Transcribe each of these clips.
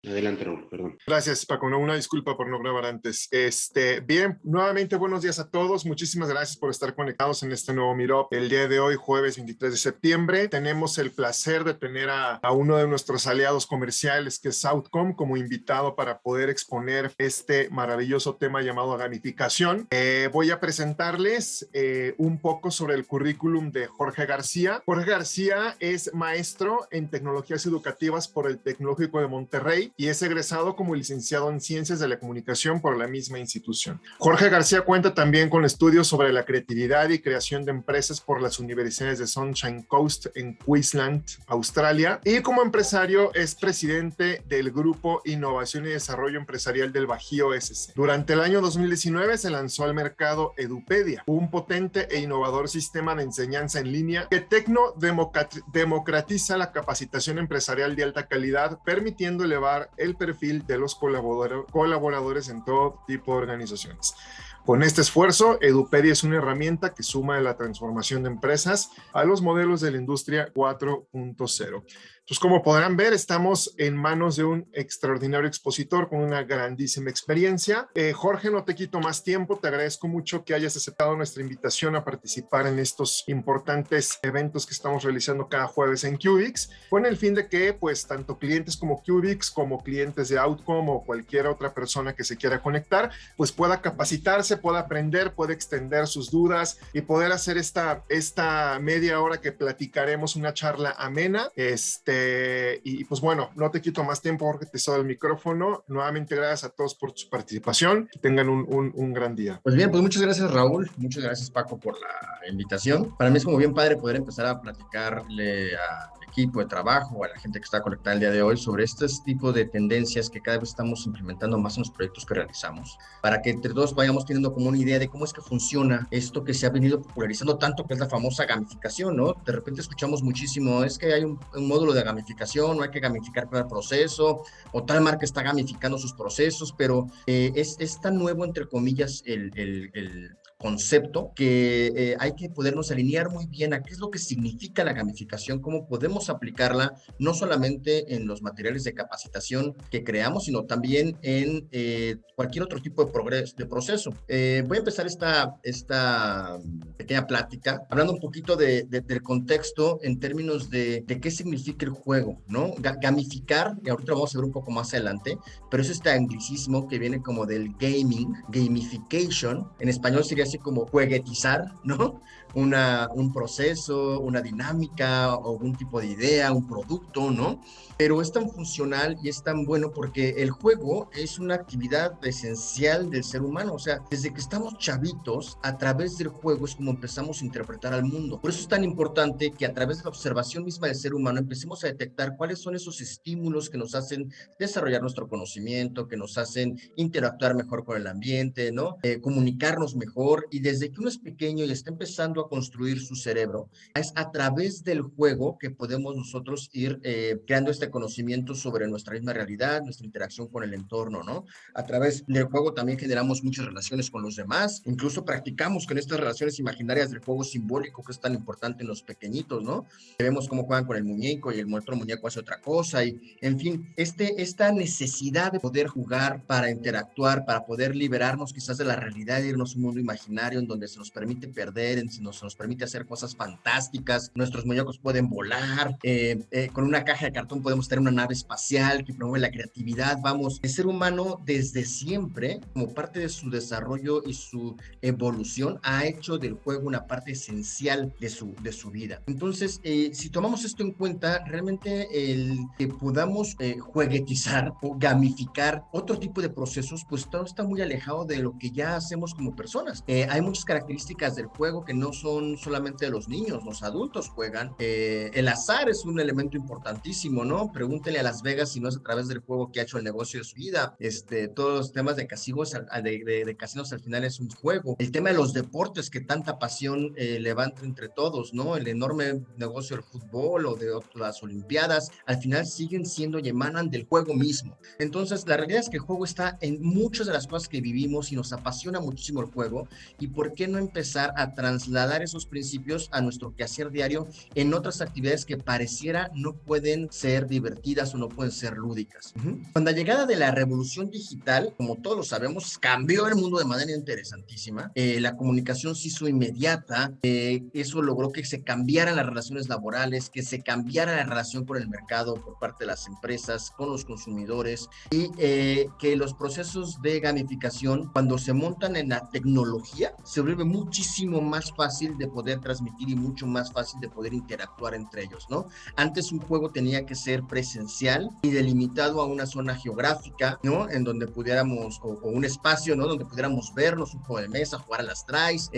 Adelante, Raúl, perdón. Gracias, Paco. No, una disculpa por no grabar antes. Bien, nuevamente buenos días a todos. Muchísimas gracias por estar conectados en este nuevo Meetup. El día de hoy, jueves 23 de septiembre, tenemos el placer de tener a uno de nuestros aliados comerciales, que es Outcome, como invitado para poder exponer este maravilloso tema llamado gamificación. Voy a presentarles un poco sobre el currículum de Jorge García. Jorge García es maestro en tecnologías educativas por el Tecnológico de Monterrey y es egresado como licenciado en Ciencias de la Comunicación por la misma institución. Jorge García cuenta también con estudios sobre la creatividad y creación de empresas por las universidades de Sunshine Coast en Queensland, Australia, y como empresario es presidente del Grupo Innovación y Desarrollo Empresarial del Bajío SC. Durante el año 2019 se lanzó al mercado Edupedia, un potente e innovador sistema de enseñanza en línea que democratiza la capacitación empresarial de alta calidad, permitiendo elevar el perfil de los colaboradores en todo tipo de organizaciones. Con este esfuerzo, Edupedia es una herramienta que suma la transformación de empresas a los modelos de la industria 4.0. Entonces, como podrán ver, estamos en manos de un extraordinario expositor con una grandísima experiencia. Jorge, no te quito más tiempo. Te agradezco mucho que hayas aceptado nuestra invitación a participar en estos importantes eventos que estamos realizando cada jueves en Cubix, con el fin de que, pues, tanto clientes como Cubix, como clientes de Outcome o cualquier otra persona que se quiera conectar, pues pueda capacitarse, pueda aprender, pueda extender sus dudas y poder hacer esta media hora que platicaremos, una charla amena. Y pues bueno, no te quito más tiempo, Jorge, te cedo el micrófono. Nuevamente, gracias a todos por su participación. Que tengan un gran día. Pues bien, pues muchas gracias, Raúl. Muchas gracias, Paco, por la invitación. Para mí es como bien padre poder empezar a platicarle al equipo de trabajo, a la gente que está conectada el día de hoy, sobre este tipo de tendencias que cada vez estamos implementando más en los proyectos que realizamos, para que entre todos vayamos teniendo como una idea de cómo es que funciona esto que se ha venido popularizando tanto, que es la famosa gamificación, ¿no? De repente escuchamos muchísimo, es que hay un módulo de gamificación, no hay que gamificar cada proceso, o tal marca está gamificando sus procesos, pero es tan nuevo, entre comillas, el concepto que hay que podernos alinear muy bien a qué es lo que significa la gamificación, cómo podemos aplicarla no solamente en los materiales de capacitación que creamos, sino también en cualquier otro tipo de proceso. Voy a empezar esta pequeña plática hablando un poquito del contexto en términos de qué significa el juego, ¿no? Gamificar, y ahorita lo vamos a ver un poco más adelante, pero es este anglicismo que viene como del gaming, gamification, en español sería así como jueguetizar, ¿no? Un proceso, una dinámica, o algún tipo de idea, un producto, ¿no? Pero es tan funcional y es tan bueno porque el juego es una actividad esencial del ser humano. O sea, desde que estamos chavitos, a través del juego es como empezamos a interpretar al mundo. Por eso es tan importante que a través de la observación misma del ser humano empecemos a detectar cuáles son esos estímulos que nos hacen desarrollar nuestro conocimiento, que nos hacen interactuar mejor con el ambiente, ¿no? Comunicarnos mejor. Y desde que uno es pequeño y está empezando a construir su cerebro, es a través del juego que podemos nosotros ir creando este conocimiento sobre nuestra misma realidad, nuestra interacción con el entorno, ¿no? A través del juego también generamos muchas relaciones con los demás, incluso practicamos con estas relaciones imaginarias del juego simbólico, que es tan importante en los pequeñitos, ¿no? Vemos cómo juegan con el muñeco y el otro muñeco hace otra cosa, y en fin, esta necesidad de poder jugar para interactuar, para poder liberarnos quizás de la realidad, de irnos a un mundo imaginario en donde se nos permite perder, se nos permite hacer cosas fantásticas, nuestros muñecos pueden volar, con una caja de cartón podemos tener una nave espacial que promueve la creatividad. Vamos, el ser humano desde siempre, como parte de su desarrollo y su evolución, ha hecho del juego una parte esencial de su vida. Entonces, si tomamos esto en cuenta, realmente el que podamos jueguetizar o gamificar otro tipo de procesos, pues todo está muy alejado de lo que ya hacemos como personas. Hay muchas características del juego que no son solamente de los niños, los adultos juegan. El azar es un elemento importantísimo, ¿no? Pregúntele a Las Vegas si no es a través del juego que ha hecho el negocio de su vida. Todos los temas de casinos, de casinos al final es un juego. El tema de los deportes que tanta pasión levanta entre todos, ¿no? El enorme negocio del fútbol o de las olimpiadas, al final siguen siendo y emanan del juego mismo. Entonces, la realidad es que el juego está en muchas de las cosas que vivimos y nos apasiona muchísimo el juego. ¿Y por qué no empezar a trasladar trasladar esos principios a nuestro quehacer diario en otras actividades que pareciera no pueden ser divertidas o no pueden ser lúdicas. Con la llegada de la revolución digital, como todos lo sabemos, cambió el mundo de manera interesantísima. La comunicación se hizo inmediata, eso logró que se cambiaran las relaciones laborales, que se cambiara la relación con el mercado por parte de las empresas, con los consumidores, y que los procesos de gamificación, cuando se montan en la tecnología, se vuelve muchísimo más fácil de poder transmitir y mucho más fácil de poder interactuar entre ellos, ¿no? Antes un juego tenía que ser presencial y delimitado a una zona geográfica, ¿no? En donde pudiéramos, o un espacio, ¿no? Donde pudiéramos vernos, un juego de mesa, jugar a las tries,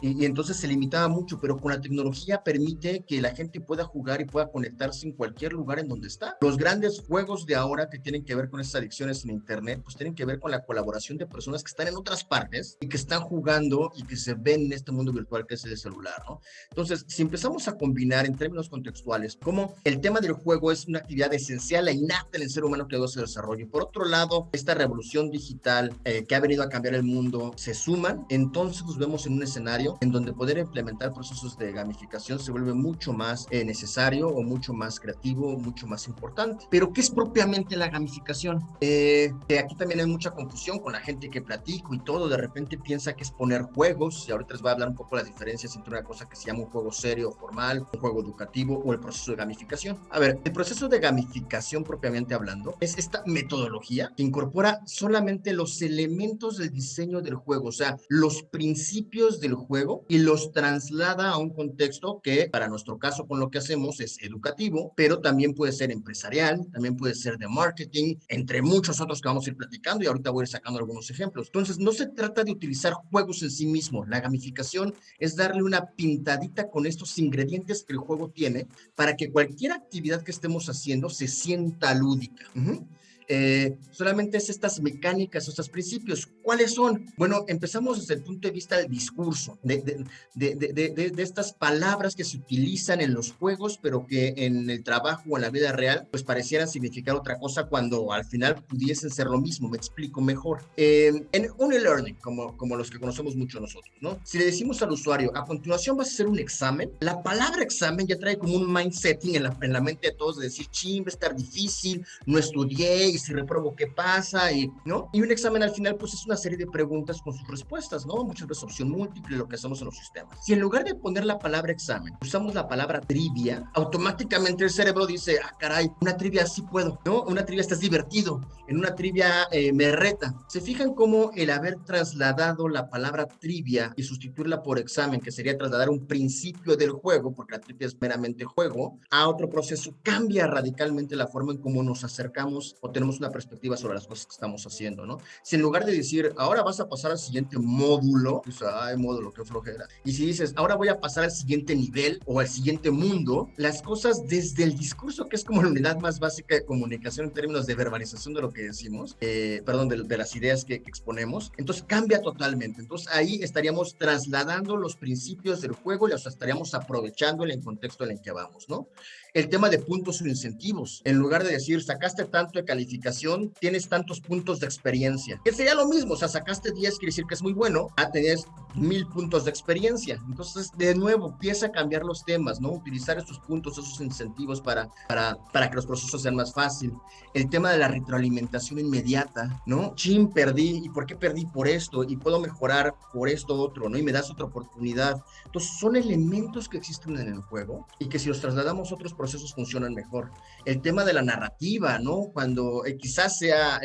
y entonces se limitaba mucho, pero con la tecnología permite que la gente pueda jugar y pueda conectarse en cualquier lugar en donde está. Los grandes juegos de ahora que tienen que ver con esas adicciones en internet, pues tienen que ver con la colaboración de personas que están en otras partes y que están jugando y que se ven en este mundo virtual que es el celular, ¿no? Entonces, si empezamos a combinar en términos contextuales cómo el tema del juego es una actividad esencial e innata en el ser humano que debe se desarrolle, por otro lado, esta revolución digital que ha venido a cambiar el mundo se suman, entonces nos vemos en un escenario en donde poder implementar procesos de gamificación se vuelve mucho más necesario o mucho más creativo, mucho más importante. Pero, ¿qué es propiamente la gamificación? Aquí también hay mucha confusión con la gente que platico y todo, de repente piensa que es poner juegos, y ahorita les voy a hablar un poco de las diferencias entre una cosa que se llama un juego serio o formal, un juego educativo o el proceso de gamificación. A ver, el proceso de gamificación propiamente hablando es esta metodología que incorpora solamente los elementos del diseño del juego, o sea, los principios del juego, y los traslada a un contexto que para nuestro caso con lo que hacemos es educativo, pero también puede ser empresarial, también puede ser de marketing, entre muchos otros que vamos a ir platicando, y ahorita voy a ir sacando algunos ejemplos. Entonces, no se trata de utilizar juegos en sí mismo. La gamificación es darle una pintadita con estos ingredientes que el juego tiene para que cualquier actividad que estemos haciendo se sienta lúdica. Solamente es estas mecánicas, estos principios. ¿Cuáles son? Bueno, empezamos desde el punto de vista del discurso, de estas palabras que se utilizan en los juegos, pero que en el trabajo o en la vida real, pues parecieran significar otra cosa cuando al final pudiesen ser lo mismo. Me explico mejor. En un e-learning, como los que conocemos mucho nosotros, ¿no? Si le decimos al usuario, a continuación vas a hacer un examen, la palabra examen ya trae como un mindsetting en la mente de todos de decir, ching, va a estar difícil, no estudié, y si reprobo, ¿qué pasa? ¿No? Y un examen al final, pues es una serie de preguntas con sus respuestas, ¿no? Muchas veces opción múltiple, lo que hacemos en los sistemas. Si en lugar de poner la palabra examen, usamos la palabra trivia, automáticamente el cerebro dice, ah, caray, una trivia sí puedo, ¿no? Una trivia estás divertido, en una trivia me reta. ¿Se fijan cómo el haber trasladado la palabra trivia y sustituirla por examen, que sería trasladar un principio del juego, porque la trivia es meramente juego, a otro proceso, cambia radicalmente la forma en cómo nos acercamos o tenemos una perspectiva sobre las cosas que estamos haciendo, ¿no? Si en lugar de decir, ahora vas a pasar al siguiente módulo, pues, ay, módulo, qué flojera. Y si dices, ahora voy a pasar al siguiente nivel o al siguiente mundo, las cosas desde el discurso, que es como la unidad más básica de comunicación en términos de verbalización de lo que decimos, de las ideas que exponemos, entonces cambia totalmente. Entonces ahí estaríamos trasladando los principios del juego y los estaríamos aprovechando en el contexto en el que vamos, ¿no? El tema de puntos o incentivos. En lugar de decir, sacaste tanto de calificación, tienes tantos puntos de experiencia. Que sería lo mismo, o sea, sacaste 10, quiere decir que es muy bueno, tenías 1000 puntos de experiencia. Entonces, de nuevo, empieza a cambiar los temas, ¿no? Utilizar esos puntos, esos incentivos para que los procesos sean más fáciles. El tema de la retroalimentación inmediata, ¿no? Chin, perdí, ¿y por qué perdí? Por esto, y puedo mejorar por esto otro, ¿no? Y me das otra oportunidad. Entonces, son elementos que existen en el juego y que si los trasladamos a otros procesos funcionan mejor. El tema de la narrativa, ¿no? Cuando quizás sea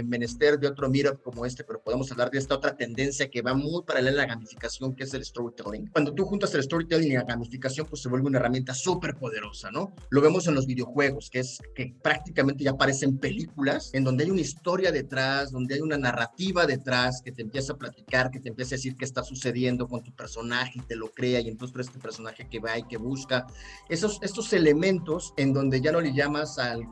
menester de otro meetup como este, pero podemos hablar de esta otra tendencia que va muy paralela a la gamificación, que es el storytelling. Cuando tú juntas el storytelling y la gamificación, pues se vuelve una herramienta súper poderosa, ¿no? Lo vemos en los videojuegos, que prácticamente ya parecen películas, en donde hay una historia detrás, donde hay una narrativa detrás, que te empieza a platicar, que te empieza a decir qué está sucediendo con tu personaje, y te lo crea, y entonces tú eres este personaje que va y que busca. Estos elementos elementos en donde ya no le llamas al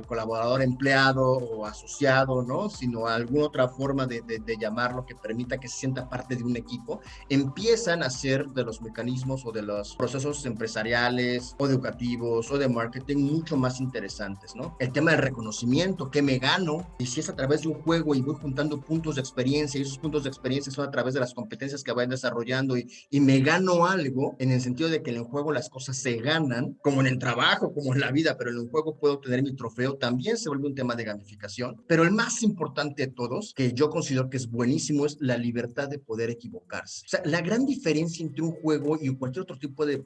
colaborador empleado o asociado, ¿no? Sino a alguna otra forma de llamarlo que permita que se sienta parte de un equipo, empiezan a ser de los mecanismos o de los procesos empresariales o educativos o de marketing mucho más interesantes, ¿no? El tema del reconocimiento, ¿qué me gano? Y si es a través de un juego y voy juntando puntos de experiencia, y esos puntos de experiencia son a través de las competencias que vayan desarrollando y me gano algo, en el sentido de que en el juego las cosas se ganan, como en el trabajo, como en la vida, pero en el juego puedo obtener mi trofeo, también se vuelve un tema de gamificación. Pero el más importante de todos, que yo considero que es buenísimo, es la libertad de poder equivocarse. O sea, la gran diferencia entre un juego y cualquier otro tipo de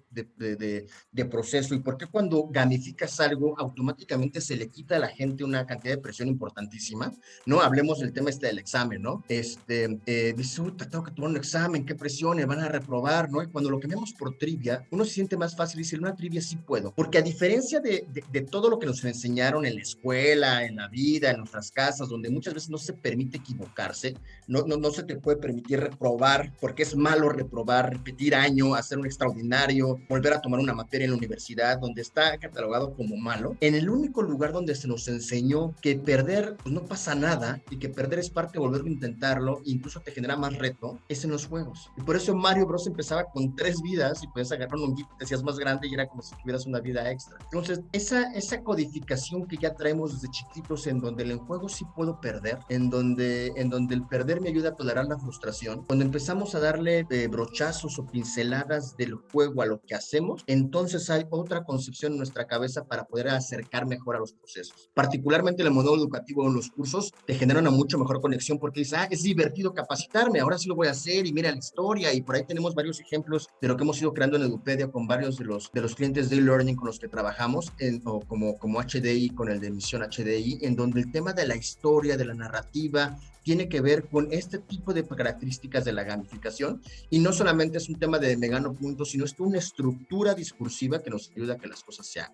proceso, y por qué cuando gamificas algo, automáticamente se le quita a la gente una cantidad de presión importantísima, ¿no? Hablemos del tema del examen, ¿no? Dices, tengo que tomar un examen, qué presión, me van a reprobar, ¿no? Y cuando lo cambiamos por trivia, uno se siente más fácil y dice, una trivia sí puedo, porque a diferencia de todo lo que nos enseñaron en la escuela, en la vida, en nuestras casas, donde muchas veces no se permite equivocarse, no se te puede permitir reprobar, porque es malo reprobar, repetir año, hacer un extraordinario, volver a tomar una materia en la universidad, donde está catalogado como malo. En el único lugar donde se nos enseñó que perder, pues no pasa nada, y que perder es parte de volver a intentarlo, e incluso te genera más reto, es en los juegos. Y por eso Mario Bros empezaba con 3 vidas, y podías agarrar un honguito, te hacías más grande, y era como si tuvieras una vida extra. Entonces, esa codificación que ya traemos desde chiquitos, en donde en el juego sí puedo perder, en donde el perder me ayuda a tolerar la frustración, cuando empezamos a darle brochazos o pinceladas del juego a lo que hacemos, entonces hay otra concepción en nuestra cabeza para poder acercar mejor a los procesos. Particularmente en el modelo educativo, en los cursos, te genera una mucho mejor conexión, porque dices, es divertido capacitarme, ahora sí lo voy a hacer, y mira la historia, y por ahí tenemos varios ejemplos de lo que hemos ido creando en Edupedia con varios de los clientes de e-learning con los que trabajamos, o como HDI, con el de Misión HDI, en donde el tema de la historia, de la narrativa, tiene que ver con este tipo de características de la gamificación, y no solamente es un tema de me gano puntos, sino es una estructura discursiva que nos ayuda a que las cosas se hagan.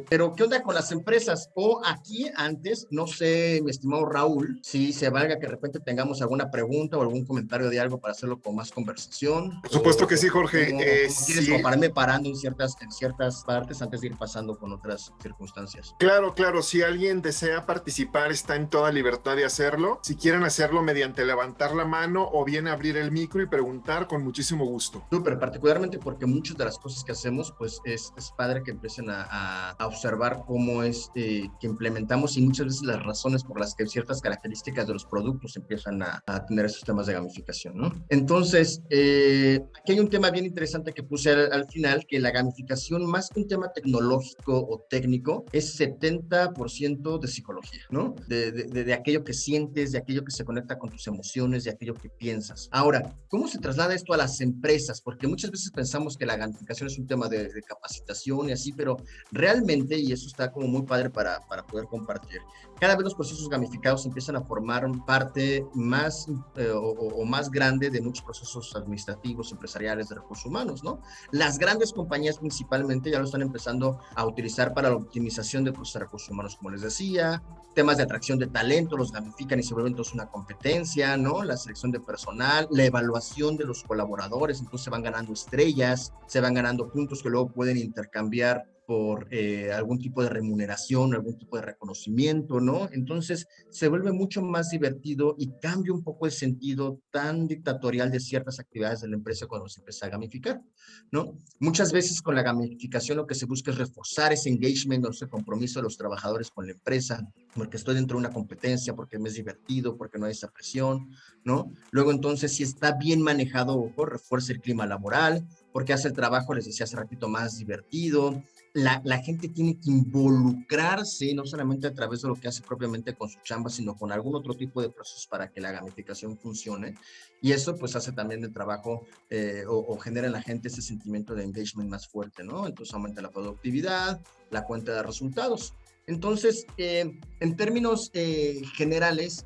Pero, ¿qué onda con las empresas? O aquí antes, no sé, mi estimado Raúl, si se valga que de repente tengamos alguna pregunta o algún comentario de algo para hacerlo con más conversación. Por supuesto que sí, Jorge. ¿Cómo quieres como para irme parando en ciertas partes antes de ir pasando con otras circunstancias? Claro, si alguien desea participar, está en toda libertad de hacerlo. Si quieren hacerlo mediante levantar la mano o bien abrir el micro y preguntar, con muchísimo gusto. Súper, particularmente porque muchas de las cosas que hacemos, pues es padre que empiecen a observar cómo es que implementamos, y muchas veces las razones por las que ciertas características de los productos empiezan a tener esos temas de gamificación, ¿no? Entonces, aquí hay un tema bien interesante que puse al final, que la gamificación, más que un tema tecnológico o técnico, es 70% de psicología, ¿no? De aquello que sientes, de aquello que se conecta con tus emociones, de aquello que piensas. Ahora, ¿cómo se traslada esto a las empresas? Porque muchas veces pensamos que la gamificación es un tema de capacitación y así, pero realmente, y eso está como muy padre para poder compartir, cada vez los procesos gamificados empiezan a formar parte más o más grande de muchos procesos administrativos, empresariales, de recursos humanos, ¿no? Las grandes compañías principalmente ya lo están empezando a utilizar para la optimización de procesos de recursos humanos, como les decía, temas de atracción de talento, los gamifican y se vuelven entonces una competencia, ¿no? La selección de personal, la evaluación de los colaboradores, entonces se van ganando estrellas, se van ganando puntos que luego pueden intercambiar por algún tipo de remuneración, algún tipo de reconocimiento, ¿no? Entonces se vuelve mucho más divertido y cambia un poco el sentido tan dictatorial de ciertas actividades de la empresa cuando se empieza a gamificar, ¿no? Muchas veces con la gamificación lo que se busca es reforzar ese engagement, ese compromiso de los trabajadores con la empresa, porque estoy dentro de una competencia, porque me es divertido, porque no hay esa presión, ¿no? Luego entonces, si está bien manejado, ojo, refuerza el clima laboral, porque hace el trabajo, les decía hace ratito, más divertido. La gente tiene que involucrarse, no solamente a través de lo que hace propiamente con su chamba, sino con algún otro tipo de procesos para que la gamificación funcione. Y eso pues hace también el trabajo o genera en la gente ese sentimiento de engagement más fuerte, ¿no? Entonces aumenta la productividad, la cuenta de resultados. Entonces, en términos generales,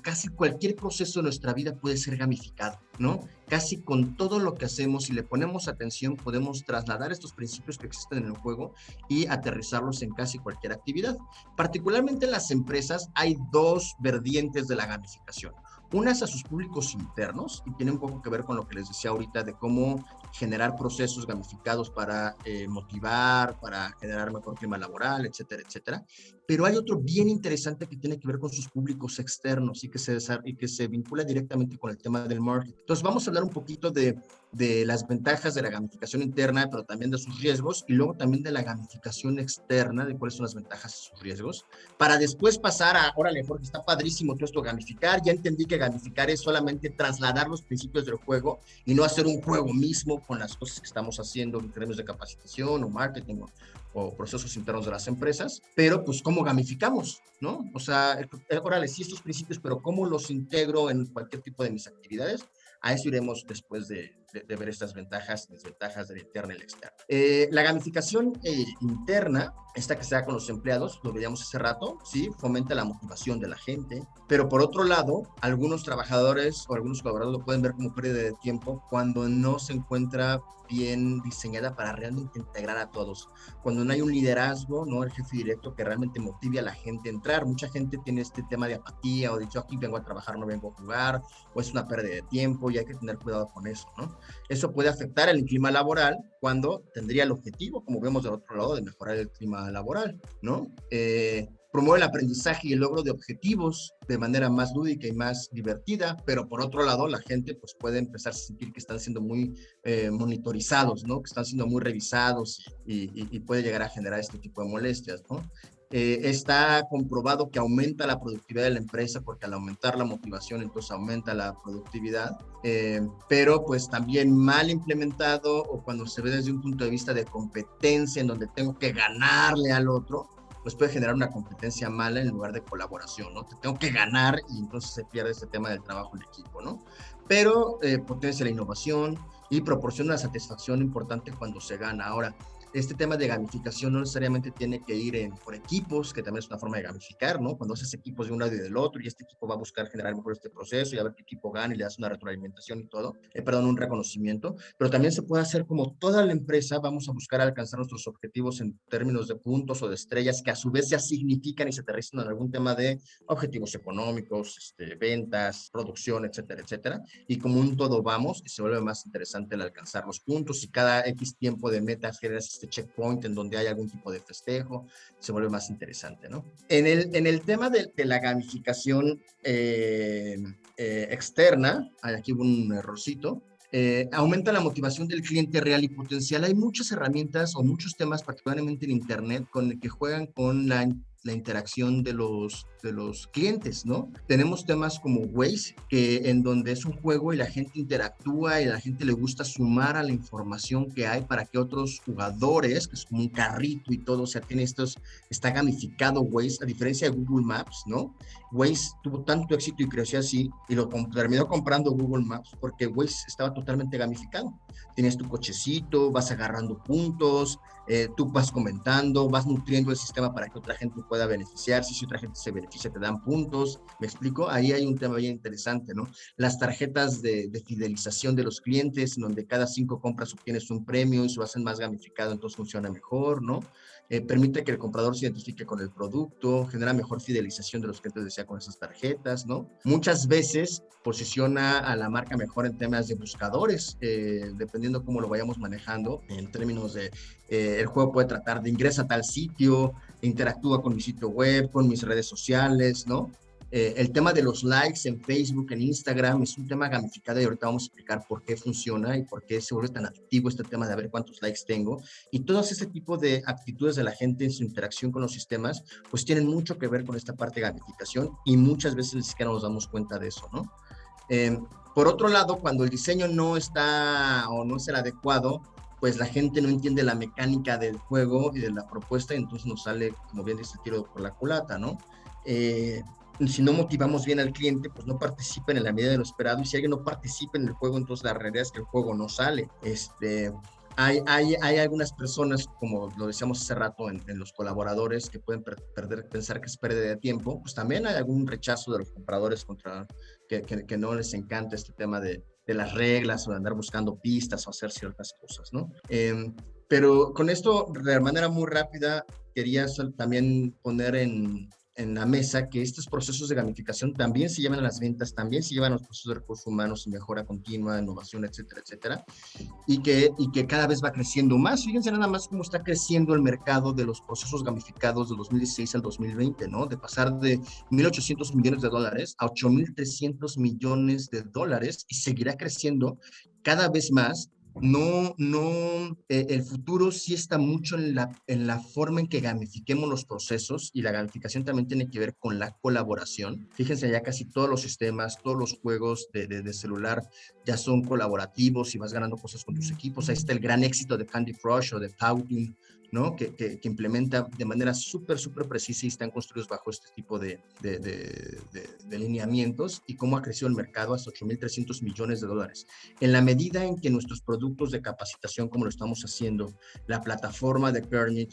casi cualquier proceso de nuestra vida puede ser gamificado, ¿no? Casi con todo lo que hacemos, si le ponemos atención, podemos trasladar estos principios que existen en el juego y aterrizarlos en casi cualquier actividad. Particularmente en las empresas hay 2 vertientes de la gamificación. Una es a sus públicos internos y tiene un poco que ver con lo que les decía ahorita de cómo generar procesos gamificados para motivar, para generar mejor clima laboral, etcétera, etcétera. Pero hay otro bien interesante que tiene que ver con sus públicos externos y que se vincula directamente con el tema del marketing. Entonces vamos a hablar un poquito de las ventajas de la gamificación interna, pero también de sus riesgos, y luego también de la gamificación externa, de cuáles son las ventajas y sus riesgos, para después pasar a, órale, Jorge, está padrísimo todo esto gamificar, ya entendí que gamificar es solamente trasladar los principios del juego y no hacer un juego mismo con las cosas que estamos haciendo en términos de capacitación o marketing o procesos internos de las empresas, pero pues cómo gamificamos, ¿no? O sea, órale, sí estos principios, pero cómo los integro en cualquier tipo de mis actividades. A eso iremos después de ver estas ventajas y desventajas de la interna y la externa. La gamificación interna, esta que se da con los empleados, lo veíamos hace rato, ¿sí? Fomenta la motivación de la gente, pero por otro lado, algunos trabajadores o algunos colaboradores lo pueden ver como pérdida de tiempo cuando no se encuentra bien diseñada para realmente integrar a todos. Cuando no hay un liderazgo, no el jefe directo que realmente motive a la gente a entrar. Mucha gente tiene este tema de apatía o de yo aquí vengo a trabajar, no vengo a jugar, o es una pérdida de tiempo y hay que tener cuidado con eso, ¿no? Eso puede afectar el clima laboral cuando tendría el objetivo, como vemos del otro lado, de mejorar el clima laboral, ¿no? Promueve el aprendizaje y el logro de objetivos de manera más lúdica y más divertida, pero por otro lado la gente pues puede empezar a sentir que están siendo muy monitorizados, ¿no? Que están siendo muy revisados y puede llegar a generar este tipo de molestias, ¿no? Está comprobado que aumenta la productividad de la empresa porque al aumentar la motivación entonces aumenta la productividad, pero pues también mal implementado o cuando se ve desde un punto de vista de competencia en donde tengo que ganarle al otro, pues puede generar una competencia mala en lugar de colaboración, ¿no? Te tengo que ganar y entonces se pierde este tema del trabajo en equipo, ¿no? Pero potencia la innovación y proporciona una satisfacción importante cuando se gana. Ahora, este tema de gamificación no necesariamente tiene que ir por equipos, que también es una forma de gamificar, ¿no? Cuando haces equipos de un lado y del otro y este equipo va a buscar generar mejor este proceso y a ver qué equipo gana y le das una retroalimentación y todo, un reconocimiento, pero también se puede hacer como toda la empresa, vamos a buscar alcanzar nuestros objetivos en términos de puntos o de estrellas que a su vez ya significan y se aterrizan en algún tema de objetivos económicos, ventas, producción, etcétera, etcétera, y como un todo vamos, y se vuelve más interesante el alcanzar los puntos y cada X tiempo de metas generas este checkpoint en donde hay algún tipo de festejo, se vuelve más interesante, ¿no? En el tema de la gamificación externa, aquí hubo un errorcito, aumenta la motivación del cliente real y potencial. Hay muchas herramientas o muchos temas, particularmente en Internet, con el que juegan con la interacción de los clientes, ¿no? Tenemos temas como Waze, que en donde es un juego y la gente interactúa y a la gente le gusta sumar a la información que hay para que otros jugadores, que es como un carrito y todo, o sea, está gamificado Waze, a diferencia de Google Maps, ¿no? Waze tuvo tanto éxito y creció así, y terminó comprando Google Maps porque Waze estaba totalmente gamificado. Tienes tu cochecito, vas agarrando puntos, tú vas comentando, vas nutriendo el sistema para que otra gente pueda beneficiarse, si otra gente se beneficia te dan puntos, ¿me explico? Ahí hay un tema bien interesante, ¿no? Las tarjetas de fidelización de los clientes, en donde cada 5 compras obtienes un premio y se lo hacen más gamificado, entonces funciona mejor, ¿no? Permite que el comprador se identifique con el producto, genera mejor fidelización de los clientes, decía, con esas tarjetas, ¿no? Muchas veces posiciona a la marca mejor en temas de buscadores, dependiendo cómo lo vayamos manejando, en términos de, el juego puede tratar de ingresa a tal sitio, interactúa con mi sitio web, con mis redes sociales, ¿no? El tema de los likes en Facebook, en Instagram, es un tema gamificado y ahorita vamos a explicar por qué funciona y por qué se vuelve tan adictivo este tema de ver cuántos likes tengo. Y todos ese tipo de actitudes de la gente en su interacción con los sistemas, pues tienen mucho que ver con esta parte de gamificación y muchas veces ni siquiera nos damos cuenta de eso, ¿no? Por otro lado, cuando el diseño no está o no es el adecuado, pues la gente no entiende la mecánica del juego y de la propuesta, y entonces nos sale, como bien dice, el tiro por la culata, ¿no? Si no motivamos bien al cliente, pues no participen en la medida de lo esperado, y si alguien no participa en el juego, entonces la realidad es que el juego no sale. Hay algunas personas, como lo decíamos hace rato, en los colaboradores que pueden pensar que es pérdida de tiempo, pues también hay algún rechazo de los compradores que no les encanta este tema de las reglas o de andar buscando pistas o hacer ciertas cosas, ¿no? Pero con esto, de manera muy rápida, quería también poner en en la mesa que estos procesos de gamificación también se llevan a las ventas, también se llevan a los procesos de recursos humanos y mejora continua, innovación, etcétera, etcétera, y que cada vez va creciendo más. Fíjense nada más cómo está creciendo el mercado de los procesos gamificados del 2016 al 2020, ¿no? De pasar de 1.800 millones de dólares a 8.300 millones de dólares y seguirá creciendo cada vez más. El futuro sí está mucho en la forma en que gamifiquemos los procesos, y la gamificación también tiene que ver con la colaboración. Fíjense, ya casi todos los sistemas, todos los juegos de celular ya son colaborativos y vas ganando cosas con tus equipos. Ahí está el gran éxito de Candy Crush o de Powtoon, ¿no? Que implementa de manera súper precisa y están construidos bajo este tipo de lineamientos, y cómo ha crecido el mercado hasta 8.300 millones de dólares. En la medida en que nuestros productos de capacitación, como lo estamos haciendo, la plataforma de Kernit,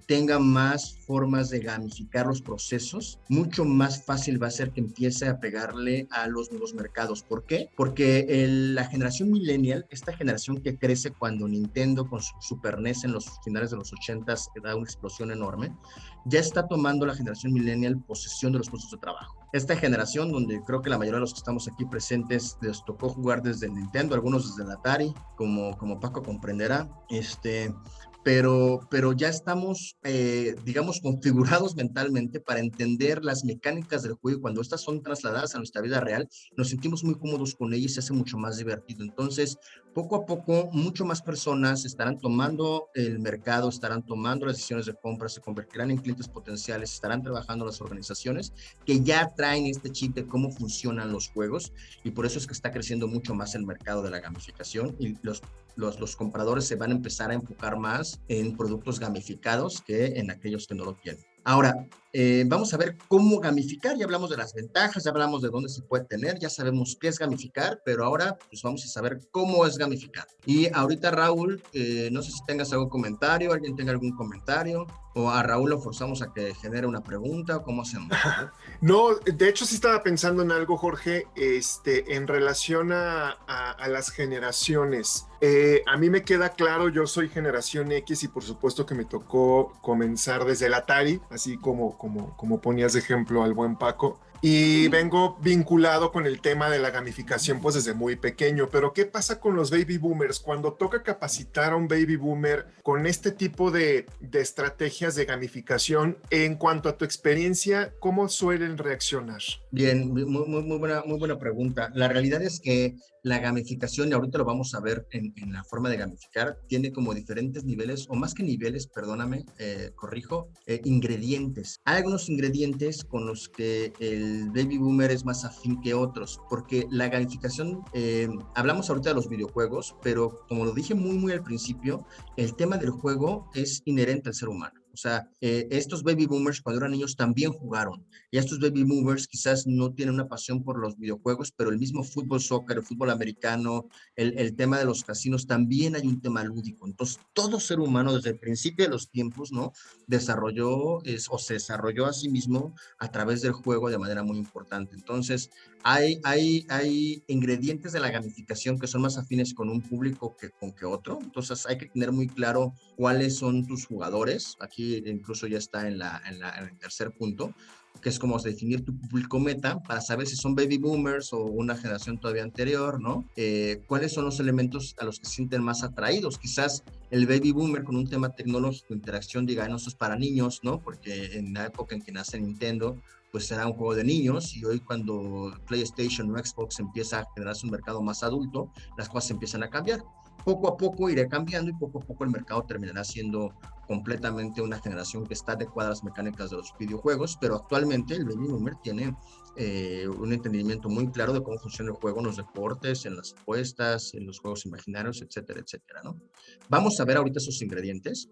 tenga más formas de gamificar los procesos, mucho más fácil va a ser que empiece a pegarle a los nuevos mercados. ¿Por qué? Porque la generación millennial, esta generación que crece cuando Nintendo con su Super NES en los finales de los 80s da una explosión enorme, ya está tomando la generación millennial posesión de los puestos de trabajo. Esta generación, donde creo que la mayoría de los que estamos aquí presentes les tocó jugar desde el Nintendo, algunos desde el Atari, como Paco comprenderá, pero ya estamos, digamos, configurados mentalmente para entender las mecánicas del juego, y cuando estas son trasladadas a nuestra vida real, nos sentimos muy cómodos con ellas y se hace mucho más divertido. Entonces, poco a poco, mucho más personas estarán tomando el mercado, estarán tomando las decisiones de compra, se convertirán en clientes potenciales, estarán trabajando las organizaciones que ya traen este chip de cómo funcionan los juegos, y por eso es que está creciendo mucho más el mercado de la gamificación, y los compradores se van a empezar a enfocar más en productos gamificados que en aquellos que no lo tienen. Ahora, vamos a ver cómo gamificar. Ya hablamos de las ventajas, ya hablamos de dónde se puede tener, ya sabemos qué es gamificar, pero ahora pues vamos a saber cómo es gamificar. Y ahorita, Raúl, no sé si tengas algún comentario, alguien tenga algún comentario, o a Raúl lo forzamos a que genere una pregunta, o cómo hacemos. No, de hecho sí estaba pensando en algo, Jorge, en relación a las generaciones. A mí me queda claro, yo soy generación X y por supuesto que me tocó comenzar desde el Atari, así como ponías de ejemplo al buen Paco. Y vengo vinculado con el tema de la gamificación pues desde muy pequeño. Pero ¿qué pasa con los baby boomers? Cuando toca capacitar a un baby boomer con este tipo de estrategias de gamificación, en cuanto a tu experiencia, ¿cómo suelen reaccionar? Bien, muy buena pregunta. La realidad es que la gamificación, y ahorita lo vamos a ver en la forma de gamificar, tiene como diferentes niveles, o más que niveles, perdóname, corrijo, ingredientes. Hay algunos ingredientes con los que el baby boomer es más afín que otros, porque la gamificación, hablamos ahorita de los videojuegos, pero como lo dije muy al principio, el tema del juego es inherente al ser humano. O sea, estos baby boomers cuando eran niños también jugaron. Y estos baby boomers quizás no tienen una pasión por los videojuegos, pero el mismo fútbol, soccer, el fútbol americano, el tema de los casinos, también hay un tema lúdico. Entonces, todo ser humano desde el principio de los tiempos, ¿no? Se desarrolló a sí mismo a través del juego de manera muy importante. Entonces, hay ingredientes de la gamificación que son más afines con un público que con otro. Entonces, hay que tener muy claro cuáles son tus jugadores. Aquí incluso ya está en el tercer punto, que es como definir tu público meta para saber si son baby boomers o una generación todavía anterior, ¿no? ¿Cuáles son los elementos a los que se sienten más atraídos? Quizás el baby boomer con un tema tecnológico, interacción, diga, no, esto es para niños, ¿no? Porque en la época en que nace Nintendo, pues era un juego de niños, y hoy cuando PlayStation o Xbox empieza a generarse un mercado más adulto, las cosas empiezan a cambiar. Poco a poco irá cambiando, y poco a poco el mercado terminará siendo completamente una generación que está adecuada a las mecánicas de los videojuegos, pero actualmente el baby boomer tiene un entendimiento muy claro de cómo funciona el juego en los deportes, en las apuestas, en los juegos imaginarios, etcétera, etcétera, ¿no? Vamos a ver ahorita esos ingredientes,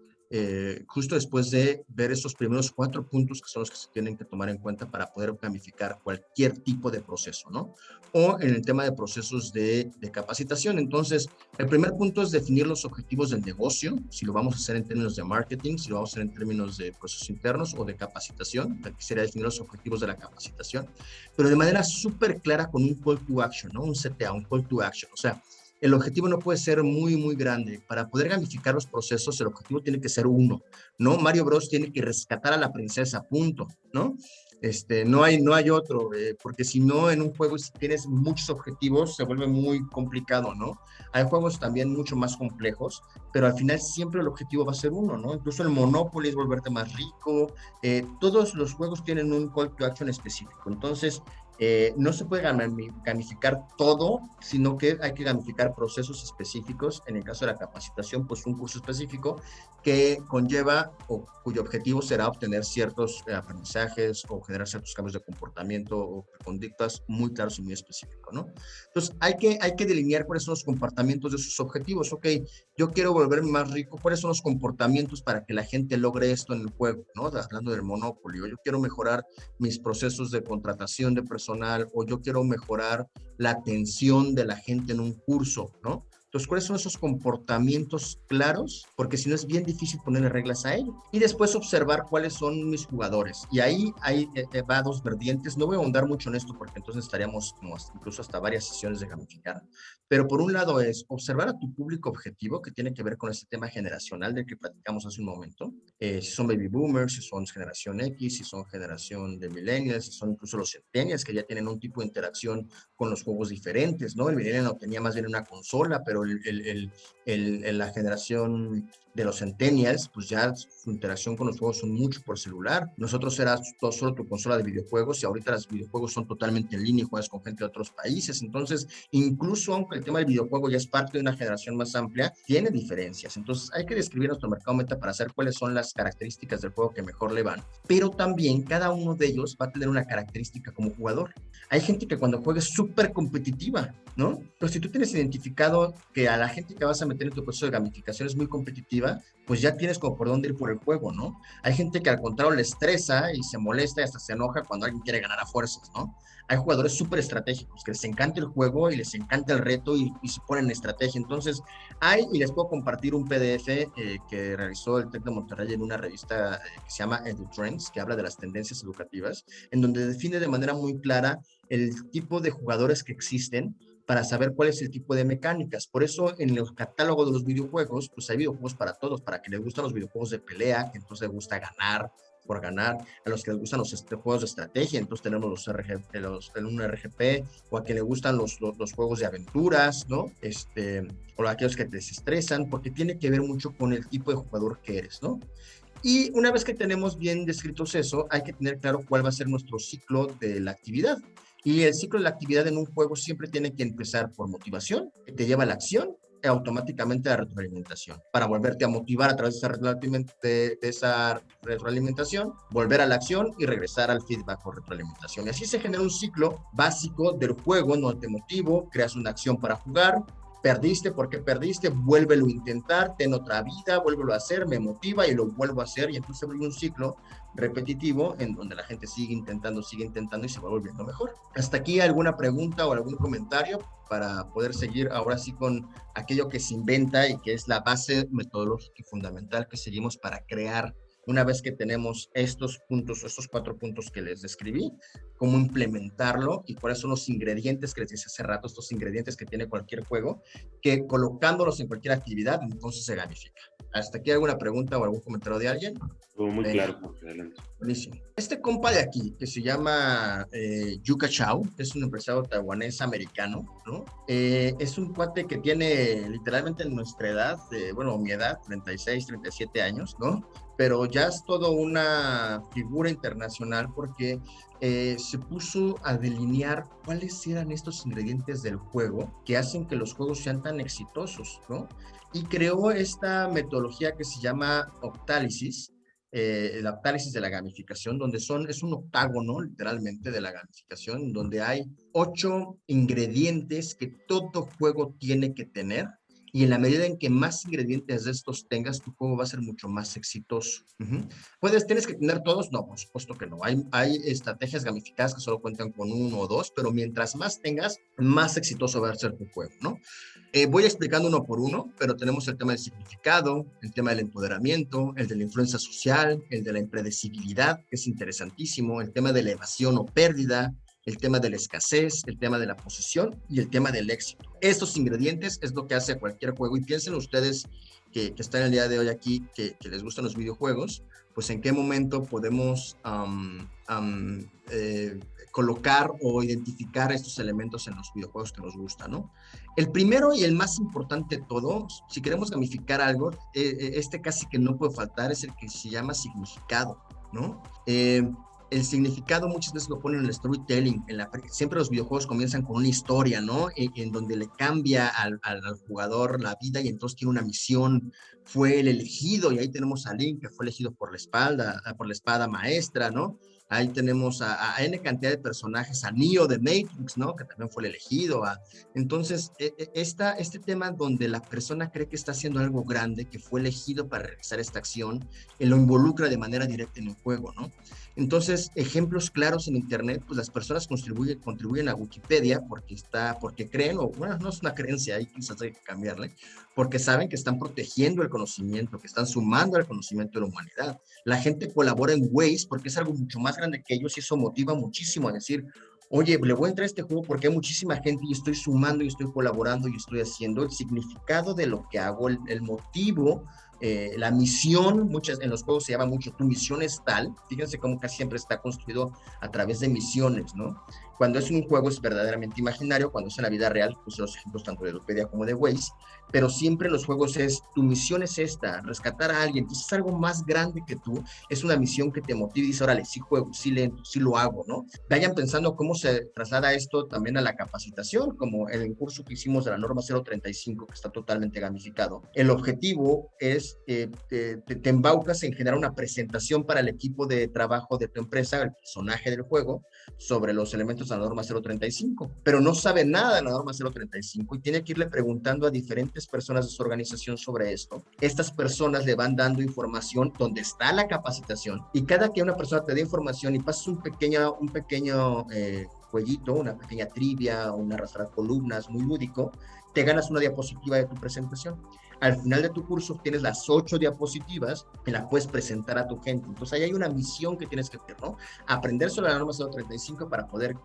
justo después de ver esos primeros 4 puntos que son los que se tienen que tomar en cuenta para poder gamificar cualquier tipo de proceso, ¿no? O en el tema de procesos de capacitación. Entonces, el primer punto es definir los objetivos del negocio, si lo vamos a hacer en términos de marketing, si lo vamos a hacer en términos de procesos internos o de capacitación. Aquí sería definir los objetivos de la capacitación, pero de manera súper clara con un call to action, ¿no? Un CTA, un call to action. O sea, el objetivo no puede ser muy, muy grande. Para poder gamificar los procesos, el objetivo tiene que ser uno, ¿no? Mario Bros tiene que rescatar a la princesa, punto, ¿no? No hay otro, porque si no, en un juego, si tienes muchos objetivos, se vuelve muy complicado, ¿no? Hay juegos también mucho más complejos, pero al final siempre el objetivo va a ser uno, ¿no? Incluso el Monopoly es volverte más rico, todos los juegos tienen un call to action específico, entonces no se puede gamificar todo, sino que hay que gamificar procesos específicos. En el caso de la capacitación, pues un curso específico que conlleva o cuyo objetivo será obtener ciertos aprendizajes o generar ciertos cambios de comportamiento o conductas muy claros y muy específicos, ¿no? Entonces, hay que delinear cuáles son los comportamientos de sus objetivos. Ok, yo quiero volverme más rico, ¿cuáles son los comportamientos para que la gente logre esto en el juego, ¿no? Hablando del Monopoly, o yo quiero mejorar mis procesos de contratación de personal, o yo quiero mejorar la atención de la gente en un curso, ¿no? Entonces, ¿cuáles son esos comportamientos claros? Porque si no es bien difícil ponerle reglas a ello. Y después observar cuáles son mis jugadores. Y ahí va dos vertientes. No voy a ahondar mucho en esto porque entonces estaríamos como incluso hasta varias sesiones de gamificar. Pero por un lado es observar a tu público objetivo, que tiene que ver con este tema generacional del que platicamos hace un momento. Si son baby boomers, si son generación X, si son generación de millennials, si son incluso los centennials, que ya tienen un tipo de interacción con los juegos diferentes, ¿no? El millennial no tenía más bien una consola, pero la generación de los centennials, pues ya su interacción con los juegos son mucho por celular. Nosotros era solo tu consola de videojuegos y ahorita los videojuegos son totalmente en línea y juegas con gente de otros países. Entonces, incluso aunque el tema del videojuego ya es parte de una generación más amplia, tiene diferencias. Entonces, hay que describir nuestro mercado meta para saber cuáles son las características del juego que mejor le van. Pero también cada uno de ellos va a tener una característica como jugador. Hay gente que cuando juega es súper competitiva, ¿no? Pero si tú tienes identificado que a la gente que vas a meter en tu proceso de gamificación es muy competitiva, pues ya tienes como por dónde ir por el juego, ¿no? Hay gente que al contrario le estresa y se molesta y hasta se enoja cuando alguien quiere ganar a fuerzas, ¿no? Hay jugadores súper estratégicos que les encanta el juego y les encanta el reto y se ponen en estrategia. Entonces, y les puedo compartir un PDF que realizó el TEC de Monterrey en una revista que se llama EduTrends, que habla de las tendencias educativas, en donde define de manera muy clara el tipo de jugadores que existen para saber cuál es el tipo de mecánicas. Por eso en el catálogo de los videojuegos, pues hay videojuegos para todos, para que les gustan los videojuegos de pelea, que entonces les gusta ganar por ganar, a los que les gustan los juegos de estrategia, entonces tenemos un RGP, o a quien le gustan los juegos de aventuras, ¿no? O a aquellos que te desestresan, porque tiene que ver mucho con el tipo de jugador que eres, ¿no? Y una vez que tenemos bien descritos eso, hay que tener claro cuál va a ser nuestro ciclo de la actividad. Y el ciclo de la actividad en un juego siempre tiene que empezar por motivación, que te lleva a la acción, y automáticamente a la retroalimentación. Para volverte a motivar a través de esa retroalimentación, volver a la acción y regresar al feedback o retroalimentación. Y así se genera un ciclo básico del juego, en donde te motivo, creas una acción para jugar, perdiste, ¿por qué perdiste? Vuélvelo a intentar, ten otra vida, vuélvelo a hacer, me motiva y lo vuelvo a hacer, y entonces se vuelve un ciclo repetitivo en donde la gente sigue intentando y se va volviendo mejor. ¿Hasta aquí alguna pregunta o algún comentario para poder seguir ahora sí con aquello que se inventa y que es la base metodológica y fundamental que seguimos para crear, una vez que tenemos estos puntos, estos 4 puntos que les describí, cómo implementarlo y cuáles son los ingredientes que les dije hace rato, estos ingredientes que tiene cualquier juego, que colocándolos en cualquier actividad, entonces se gamifica? ¿Hasta aquí alguna pregunta o algún comentario de alguien? Todo muy claro, adelante. Buenísimo. Este compa de aquí, que se llama Yuka Chao, es un empresario taiwanés americano, ¿no? Es un cuate que tiene literalmente nuestra edad, mi edad, 36, 37 años, ¿no? Pero ya es todo una figura internacional porque se puso a delinear cuáles eran estos ingredientes del juego que hacen que los juegos sean tan exitosos, ¿no? Y creó esta metodología que se llama Octálisis, el Octálisis de la gamificación, donde es un octágono literalmente de la gamificación, donde hay 8 ingredientes que todo juego tiene que tener, y en la medida en que más ingredientes de estos tengas, tu juego va a ser mucho más exitoso. ¿Tienes que tener todos? No, por supuesto que no. Hay estrategias gamificadas que solo cuentan con 1 o 2, pero mientras más tengas, más exitoso va a ser tu juego, ¿no? Voy explicando uno por uno, pero tenemos el tema del significado, el tema del empoderamiento, el de la influencia social, el de la impredecibilidad, que es interesantísimo, el tema de la evasión o pérdida, el tema de la escasez, el tema de la posesión y el tema del éxito. Estos ingredientes es lo que hace a cualquier juego. Y piensen ustedes que están el día de hoy aquí, que les gustan los videojuegos, pues en qué momento podemos colocar o identificar estos elementos en los videojuegos que nos gustan, ¿no? El primero y el más importante de todo, si queremos gamificar algo, casi que no puede faltar, es el que se llama significado, ¿no? El significado muchas veces lo ponen en el storytelling. Siempre los videojuegos comienzan con una historia, ¿no? En donde le cambia al jugador la vida y entonces tiene una misión. Fue el elegido, y ahí tenemos a Link, que fue elegido por la espada maestra, ¿no? Ahí tenemos a N cantidad de personajes, a Neo de Matrix, ¿no? Que también fue el elegido. Entonces, este tema donde la persona cree que está haciendo algo grande, que fue elegido para realizar esta acción, y lo involucra de manera directa en el juego, ¿no? Entonces, ejemplos claros en Internet, pues las personas contribuyen a Wikipedia porque creen, o bueno, no es una creencia, ahí quizás hay que cambiarle, porque saben que están protegiendo el conocimiento, que están sumando al conocimiento de la humanidad. La gente colabora en Waze porque es algo mucho más grande que ellos y eso motiva muchísimo a decir, oye, le voy a entrar a este juego porque hay muchísima gente y estoy sumando y estoy colaborando y estoy haciendo el significado de lo que hago, el motivo, la misión. En los juegos se llama mucho, tu misión es tal. Fíjense cómo casi siempre está construido a través de misiones, ¿no? Cuando es un juego es verdaderamente imaginario, cuando es en la vida real, pues los ejemplos tanto de Wikipedia como de Waze, pero siempre en los juegos tu misión es esta, rescatar a alguien. Entonces es algo más grande que tú, es una misión que te motiva y dice, órale, sí juego, sí lento, sí lo hago, ¿no? Vayan pensando cómo se traslada esto también a la capacitación, como en el curso que hicimos de la norma 035, que está totalmente gamificado. El objetivo es, te embaucas en generar una presentación para el equipo de trabajo de tu empresa, el personaje del juego, sobre los elementos de la norma 035, pero no sabe nada de la norma 035 y tiene que irle preguntando a diferentes personas de su organización sobre esto. Estas personas le van dando información donde está la capacitación, y cada que una persona te dé información y pasas un pequeño jueguito, una pequeña trivia, un arrastrar columnas muy lúdico, te ganas una diapositiva de tu presentación. Al final de tu curso tienes las 8 diapositivas que las puedes presentar a tu gente. Entonces ahí hay una misión que tienes que hacer, ¿no? Aprender sobre la norma 035 para poder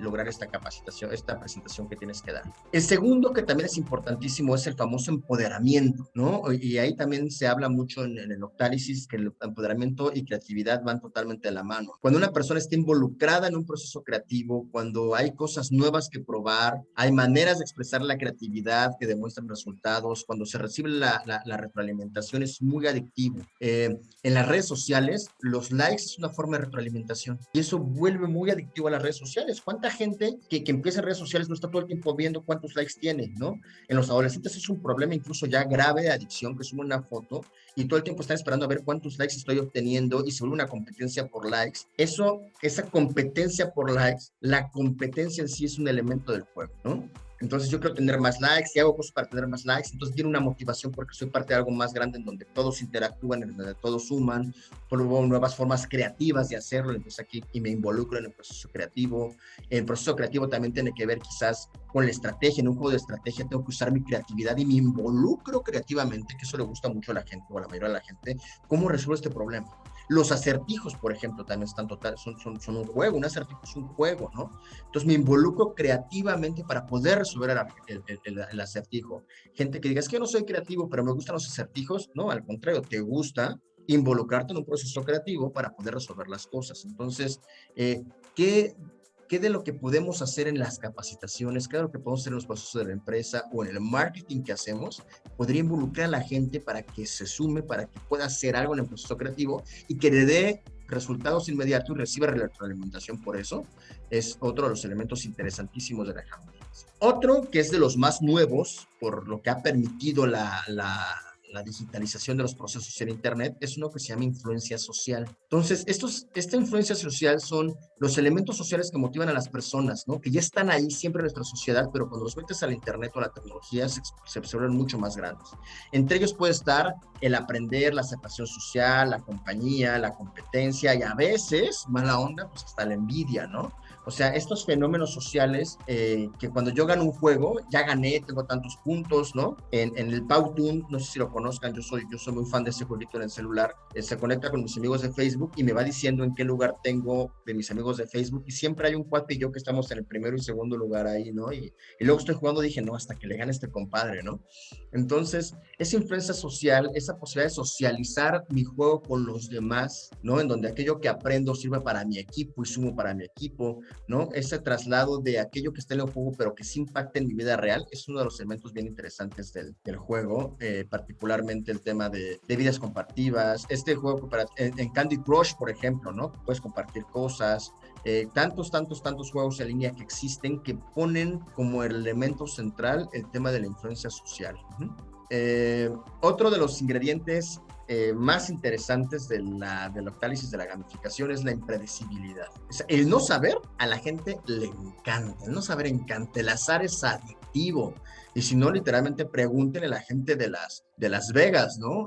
lograr esta capacitación, esta presentación que tienes que dar. El segundo, que también es importantísimo, es el famoso empoderamiento, ¿no? Y ahí también se habla mucho en el Octálisis que el empoderamiento y creatividad van totalmente de la mano. Cuando una persona está involucrada en un proceso creativo, cuando hay cosas nuevas que probar, hay maneras de expresar la creatividad que demuestran resultados, cuando se recibe la retroalimentación, es muy adictivo. En las redes sociales, los likes es una forma de retroalimentación y eso vuelve muy adictivo a las redes sociales. ¿Cuánta gente que empieza en redes sociales no está todo el tiempo viendo cuántos likes tiene, ¿no? En los adolescentes es un problema incluso ya grave de adicción, que suben una foto y todo el tiempo están esperando a ver cuántos likes estoy obteniendo y se vuelve una competencia por likes. Esa competencia por likes, la competencia en sí es un elemento del juego, ¿no? Entonces yo quiero tener más likes y hago cosas para tener más likes, entonces tiene una motivación porque soy parte de algo más grande en donde todos interactúan, en donde todos suman, pruebo nuevas formas creativas de hacerlo, entonces aquí y me involucro en el proceso creativo. El proceso creativo también tiene que ver quizás con la estrategia. En un juego de estrategia tengo que usar mi creatividad y me involucro creativamente, que eso le gusta mucho a la gente o a la mayoría de la gente. ¿Cómo resuelvo este problema? Los acertijos, por ejemplo, también son un juego. Un acertijo es un juego, ¿no? Entonces me involucro creativamente para poder resolver el acertijo. Gente que diga, es que yo no soy creativo, pero me gustan los acertijos. No, al contrario, te gusta involucrarte en un proceso creativo para poder resolver las cosas. Entonces, ¿qué de lo que podemos hacer en las capacitaciones, qué de lo que podemos hacer en los procesos de la empresa o en el marketing que hacemos, podría involucrar a la gente para que se sume, para que pueda hacer algo en el proceso creativo y que le dé resultados inmediatos y reciba retroalimentación por eso? Es otro de los elementos interesantísimos de la gamificación. Otro que es de los más nuevos, por lo que ha permitido la digitalización de los procesos en Internet, es uno que se llama influencia social. Entonces, esta influencia social son los elementos sociales que motivan a las personas, ¿no? Que ya están ahí siempre en nuestra sociedad, pero cuando los metes al Internet o a la tecnología se vuelven mucho más grandes. Entre ellos puede estar el aprender, la aceptación social, la compañía, la competencia y a veces, mala onda, pues hasta la envidia, ¿no? O sea, estos fenómenos sociales que cuando yo gano un juego, ya gané, tengo tantos puntos, ¿no? En el Powtoon, no sé si lo conozcan, yo soy muy fan de ese jueguito en el celular, se conecta con mis amigos de Facebook y me va diciendo en qué lugar tengo de mis amigos de Facebook y siempre hay un cuate y yo que estamos en el primero y segundo lugar ahí, ¿no? Y luego estoy jugando, dije, no, hasta que le gane este compadre, ¿no? Entonces, esa influencia social, esa posibilidad de socializar mi juego con los demás, ¿no? En donde aquello que aprendo sirve para mi equipo y sumo para mi equipo, ¿no? Ese traslado de aquello que está en el juego, pero que sí impacta en mi vida real, es uno de los elementos bien interesantes del juego, particularmente el tema de vidas compartidas. Este juego en Candy Crush, por ejemplo, ¿no? Puedes compartir cosas. Tantos juegos en línea que existen que ponen como el elemento central el tema de la influencia social. Otro de los ingredientes más interesantes del Octálisis de la gamificación es la impredecibilidad. O sea, el no saber a la gente le encanta, el no saber encanta, el azar es adictivo. Y si no, literalmente pregúntenle a la gente de Las Vegas, ¿no?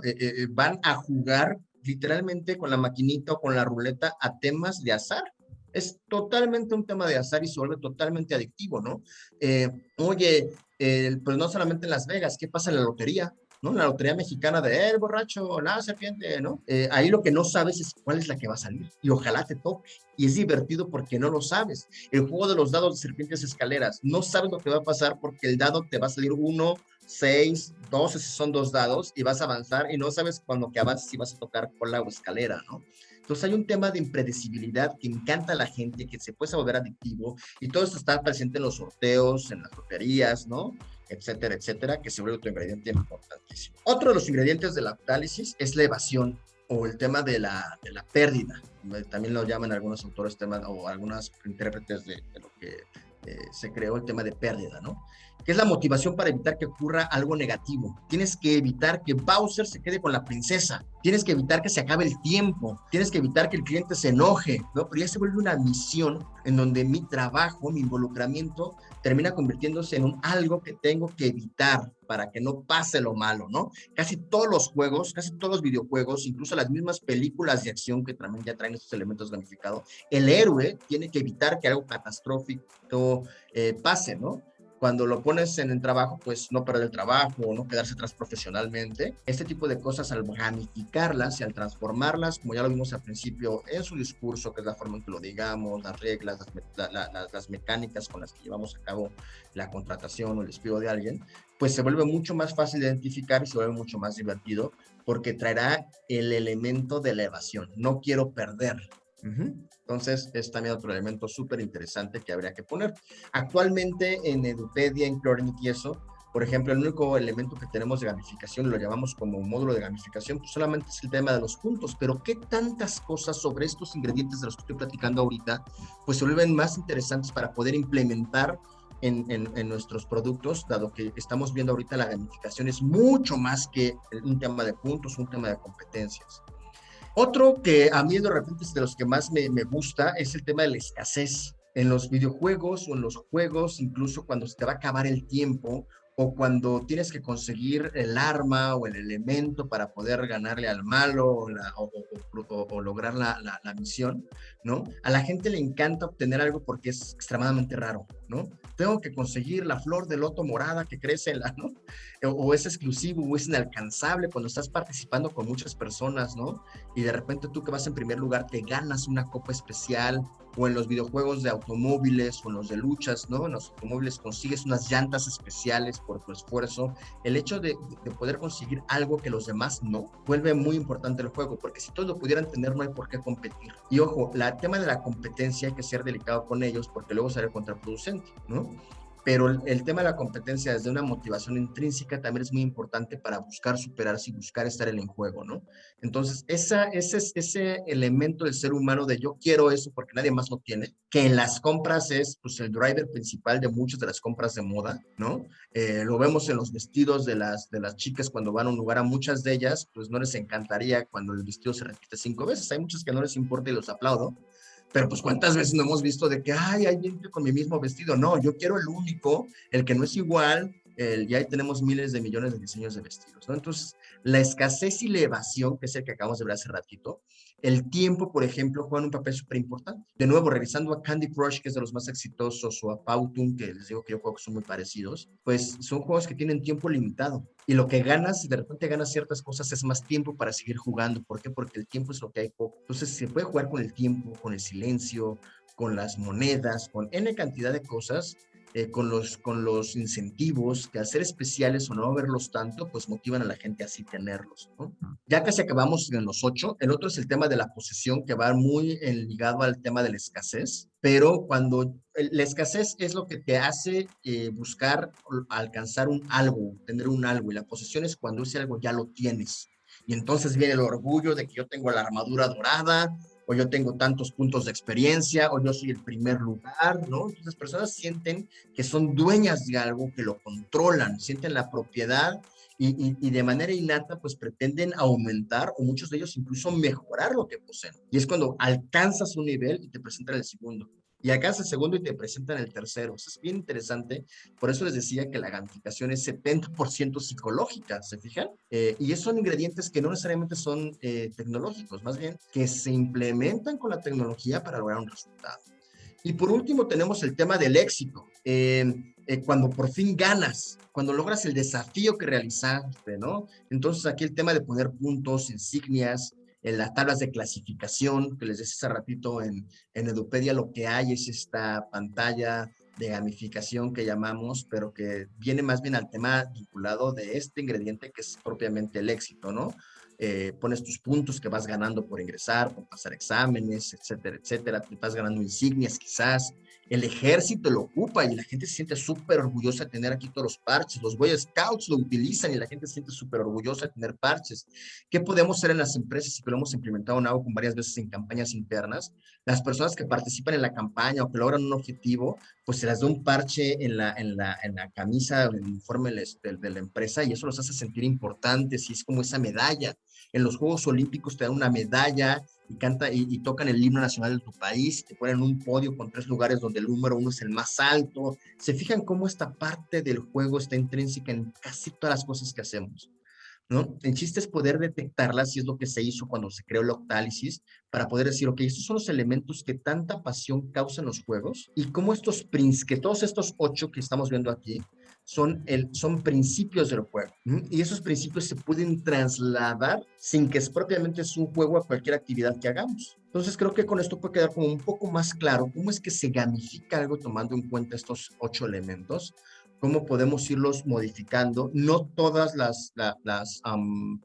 Van a jugar literalmente con la maquinita o con la ruleta a temas de azar. Es totalmente un tema de azar y se vuelve totalmente adictivo, ¿no? Oye, pues no solamente en Las Vegas, ¿qué pasa en la lotería? ¿No? La lotería mexicana de el borracho, la serpiente, ¿no? Ahí lo que no sabes es cuál es la que va a salir y ojalá te toque. Y es divertido porque no lo sabes. El juego de los dados de serpientes escaleras, no sabes lo que va a pasar porque el dado te va a salir 1, 6, 12 si son 2 dados y vas a avanzar y no sabes cuando que avances si vas a tocar cola o escalera, ¿no? Entonces hay un tema de impredecibilidad que encanta a la gente, que se puede volver adictivo y todo esto está presente en los sorteos, en las loterías, ¿no? Etcétera, etcétera, que se vuelve otro ingrediente importantísimo. Otro de los ingredientes del Octálisis es la evasión o el tema de la pérdida. También lo llaman algunos autores o algunos intérpretes de lo que se creó el tema de pérdida, ¿no? Que es la motivación para evitar que ocurra algo negativo. Tienes que evitar que Bowser se quede con la princesa. Tienes que evitar que se acabe el tiempo. Tienes que evitar que el cliente se enoje, ¿no? Pero ya se vuelve una misión en donde mi trabajo, mi involucramiento, termina convirtiéndose en algo que tengo que evitar para que no pase lo malo, ¿no? Casi todos los juegos, casi todos los videojuegos, incluso las mismas películas de acción que también ya traen estos elementos gamificados, el héroe tiene que evitar que algo catastrófico pase, ¿no? Cuando lo pones en el trabajo, pues no perder el trabajo o no quedarse atrás profesionalmente. Este tipo de cosas, al gamificarlas y al transformarlas, como ya lo vimos al principio en su discurso, que es la forma en que lo digamos, las reglas, las mecánicas con las que llevamos a cabo la contratación o el despido de alguien, pues se vuelve mucho más fácil de identificar y se vuelve mucho más divertido porque traerá el elemento de la evasión. No quiero perder. Entonces, es también otro elemento súper interesante que habría que poner. Actualmente en Edupedia, en Clearnit y eso, por ejemplo, el único elemento que tenemos de gamificación, lo llamamos como módulo de gamificación, pues solamente es el tema de los puntos, pero ¿qué tantas cosas sobre estos ingredientes de los que estoy platicando ahorita, pues se vuelven más interesantes para poder implementar en nuestros productos, dado que estamos viendo ahorita la gamificación es mucho más que un tema de puntos, un tema de competencias. Otro que a mí de repente es de los que más me gusta es el tema de la escasez. En los videojuegos o en los juegos, incluso cuando se te va a acabar el tiempo o cuando tienes que conseguir el arma o el elemento para poder ganarle al malo o lograr la misión, ¿no? A la gente le encanta obtener algo porque es extremadamente raro, ¿no? Tengo que conseguir la flor de loto morada que crece en ¿no? O es exclusivo o es inalcanzable cuando estás participando con muchas personas, ¿no? Y de repente tú que vas en primer lugar te ganas una copa especial, o en los videojuegos de automóviles o en los de luchas, ¿no? En los automóviles consigues unas llantas especiales por tu esfuerzo. El hecho de poder conseguir algo que los demás no, vuelve muy importante el juego, porque si todos lo pudieran tener no hay por qué competir. Y ojo, el tema de la competencia hay que ser delicado con ellos porque luego será contraproducente, ¿no? Pero el tema de la competencia desde una motivación intrínseca también es muy importante para buscar superarse y buscar estar en el juego, ¿no? Entonces, ese elemento del ser humano de yo quiero eso porque nadie más lo tiene, que en las compras es pues, el driver principal de muchas de las compras de moda, ¿no? Lo vemos en los vestidos de las chicas cuando van a un lugar, a muchas de ellas, pues no les encantaría cuando el vestido se repite 5 veces. Hay muchas que no les importa y los aplaudo. Pero pues cuántas veces no hemos visto de que, ay, hay gente con mi mismo vestido. No, yo quiero el único, el que no es igual, y ahí tenemos miles de millones de diseños de vestidos, ¿no? Entonces, la escasez y la evasión, que es el que acabamos de ver hace ratito, El tiempo, por ejemplo, juega un papel súper importante. De nuevo, regresando a Candy Crush, que es de los más exitosos, o a Powtoon, que les digo que yo juego que son muy parecidos, pues son juegos que tienen tiempo limitado. Y lo que ganas, si de repente ganas ciertas cosas, es más tiempo para seguir jugando. ¿Por qué? Porque el tiempo es lo que hay poco. Entonces, se puede jugar con el tiempo, con el silencio, con las monedas, con N cantidad de cosas, con los incentivos, que al ser especiales o no verlos tanto, pues motivan a la gente así tenerlos, ¿no? Ya casi acabamos en los 8. El otro es el tema de la posesión, que va muy ligado al tema de la escasez, pero cuando la escasez es lo que te hace buscar alcanzar un algo, tener un algo, y la posesión es cuando ese algo ya lo tienes. Y entonces viene el orgullo de que yo tengo la armadura dorada, o yo tengo tantos puntos de experiencia, o yo soy el primer lugar, ¿no? Entonces las personas sienten que son dueñas de algo, que lo controlan, sienten la propiedad y de manera innata pues pretenden aumentar o muchos de ellos incluso mejorar lo que poseen. Y es cuando alcanzas un nivel y te presentan el segundo. Y alcanzas el segundo y te presentan el tercero. Eso es bien interesante. Por eso les decía que la gamificación es 70% psicológica, ¿se fijan? Y esos son ingredientes que no necesariamente son tecnológicos, más bien que se implementan con la tecnología para lograr un resultado. Y por último tenemos el tema del éxito. Cuando por fin ganas, cuando logras el desafío que realizaste, ¿no? Entonces aquí el tema de poner puntos, insignias, en las tablas de clasificación, que les decía hace ratito en Edupedia, lo que hay es esta pantalla de gamificación que llamamos, pero que viene más bien al tema vinculado de este ingrediente que es propiamente el éxito, ¿no? Pones tus puntos que vas ganando por ingresar, por pasar exámenes, etcétera, etcétera. Te vas ganando insignias quizás. El ejército lo ocupa y la gente se siente súper orgullosa de tener aquí todos los parches. Los Boy Scouts lo utilizan y la gente se siente súper orgullosa de tener parches. ¿Qué podemos hacer en las empresas y que lo hemos implementado en algo con varias veces en campañas internas? Las personas que participan en la campaña o que logran un objetivo, pues se les da un parche en la camisa, en el uniforme de la empresa y eso los hace sentir importantes y es como esa medalla. En los Juegos Olímpicos te dan una medalla y tocan el himno nacional de tu país, te ponen un podio con 3 lugares donde el número 1 es el más alto. ¿Se fijan cómo esta parte del juego está intrínseca en casi todas las cosas que hacemos? ¿No? El chiste es poder detectarlas y es lo que se hizo cuando se creó el Octálisis para poder decir, ok, estos son los elementos que tanta pasión causan los juegos y cómo que todos estos 8 que estamos viendo aquí son principios del juego. Y esos principios se pueden trasladar sin que es propiamente es un juego a cualquier actividad que hagamos. Entonces creo que con esto puede quedar como un poco más claro cómo es que se gamifica algo tomando en cuenta estos 8 elementos, cómo podemos irlos modificando. No todas las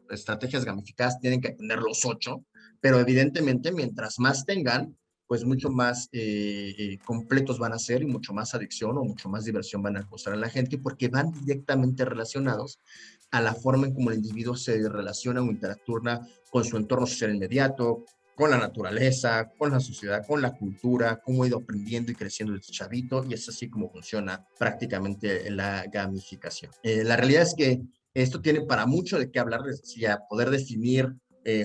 estrategias gamificadas tienen que tener los 8, pero evidentemente mientras más tengan, pues mucho más completos van a ser y mucho más adicción o mucho más diversión van a causar a la gente porque van directamente relacionados a la forma en cómo el individuo se relaciona o interactúa con su entorno social inmediato, con la naturaleza, con la sociedad, con la cultura, cómo ha ido aprendiendo y creciendo desde chavito, y es así como funciona prácticamente la gamificación. La realidad es que esto tiene para mucho de qué hablar, les decía, poder definir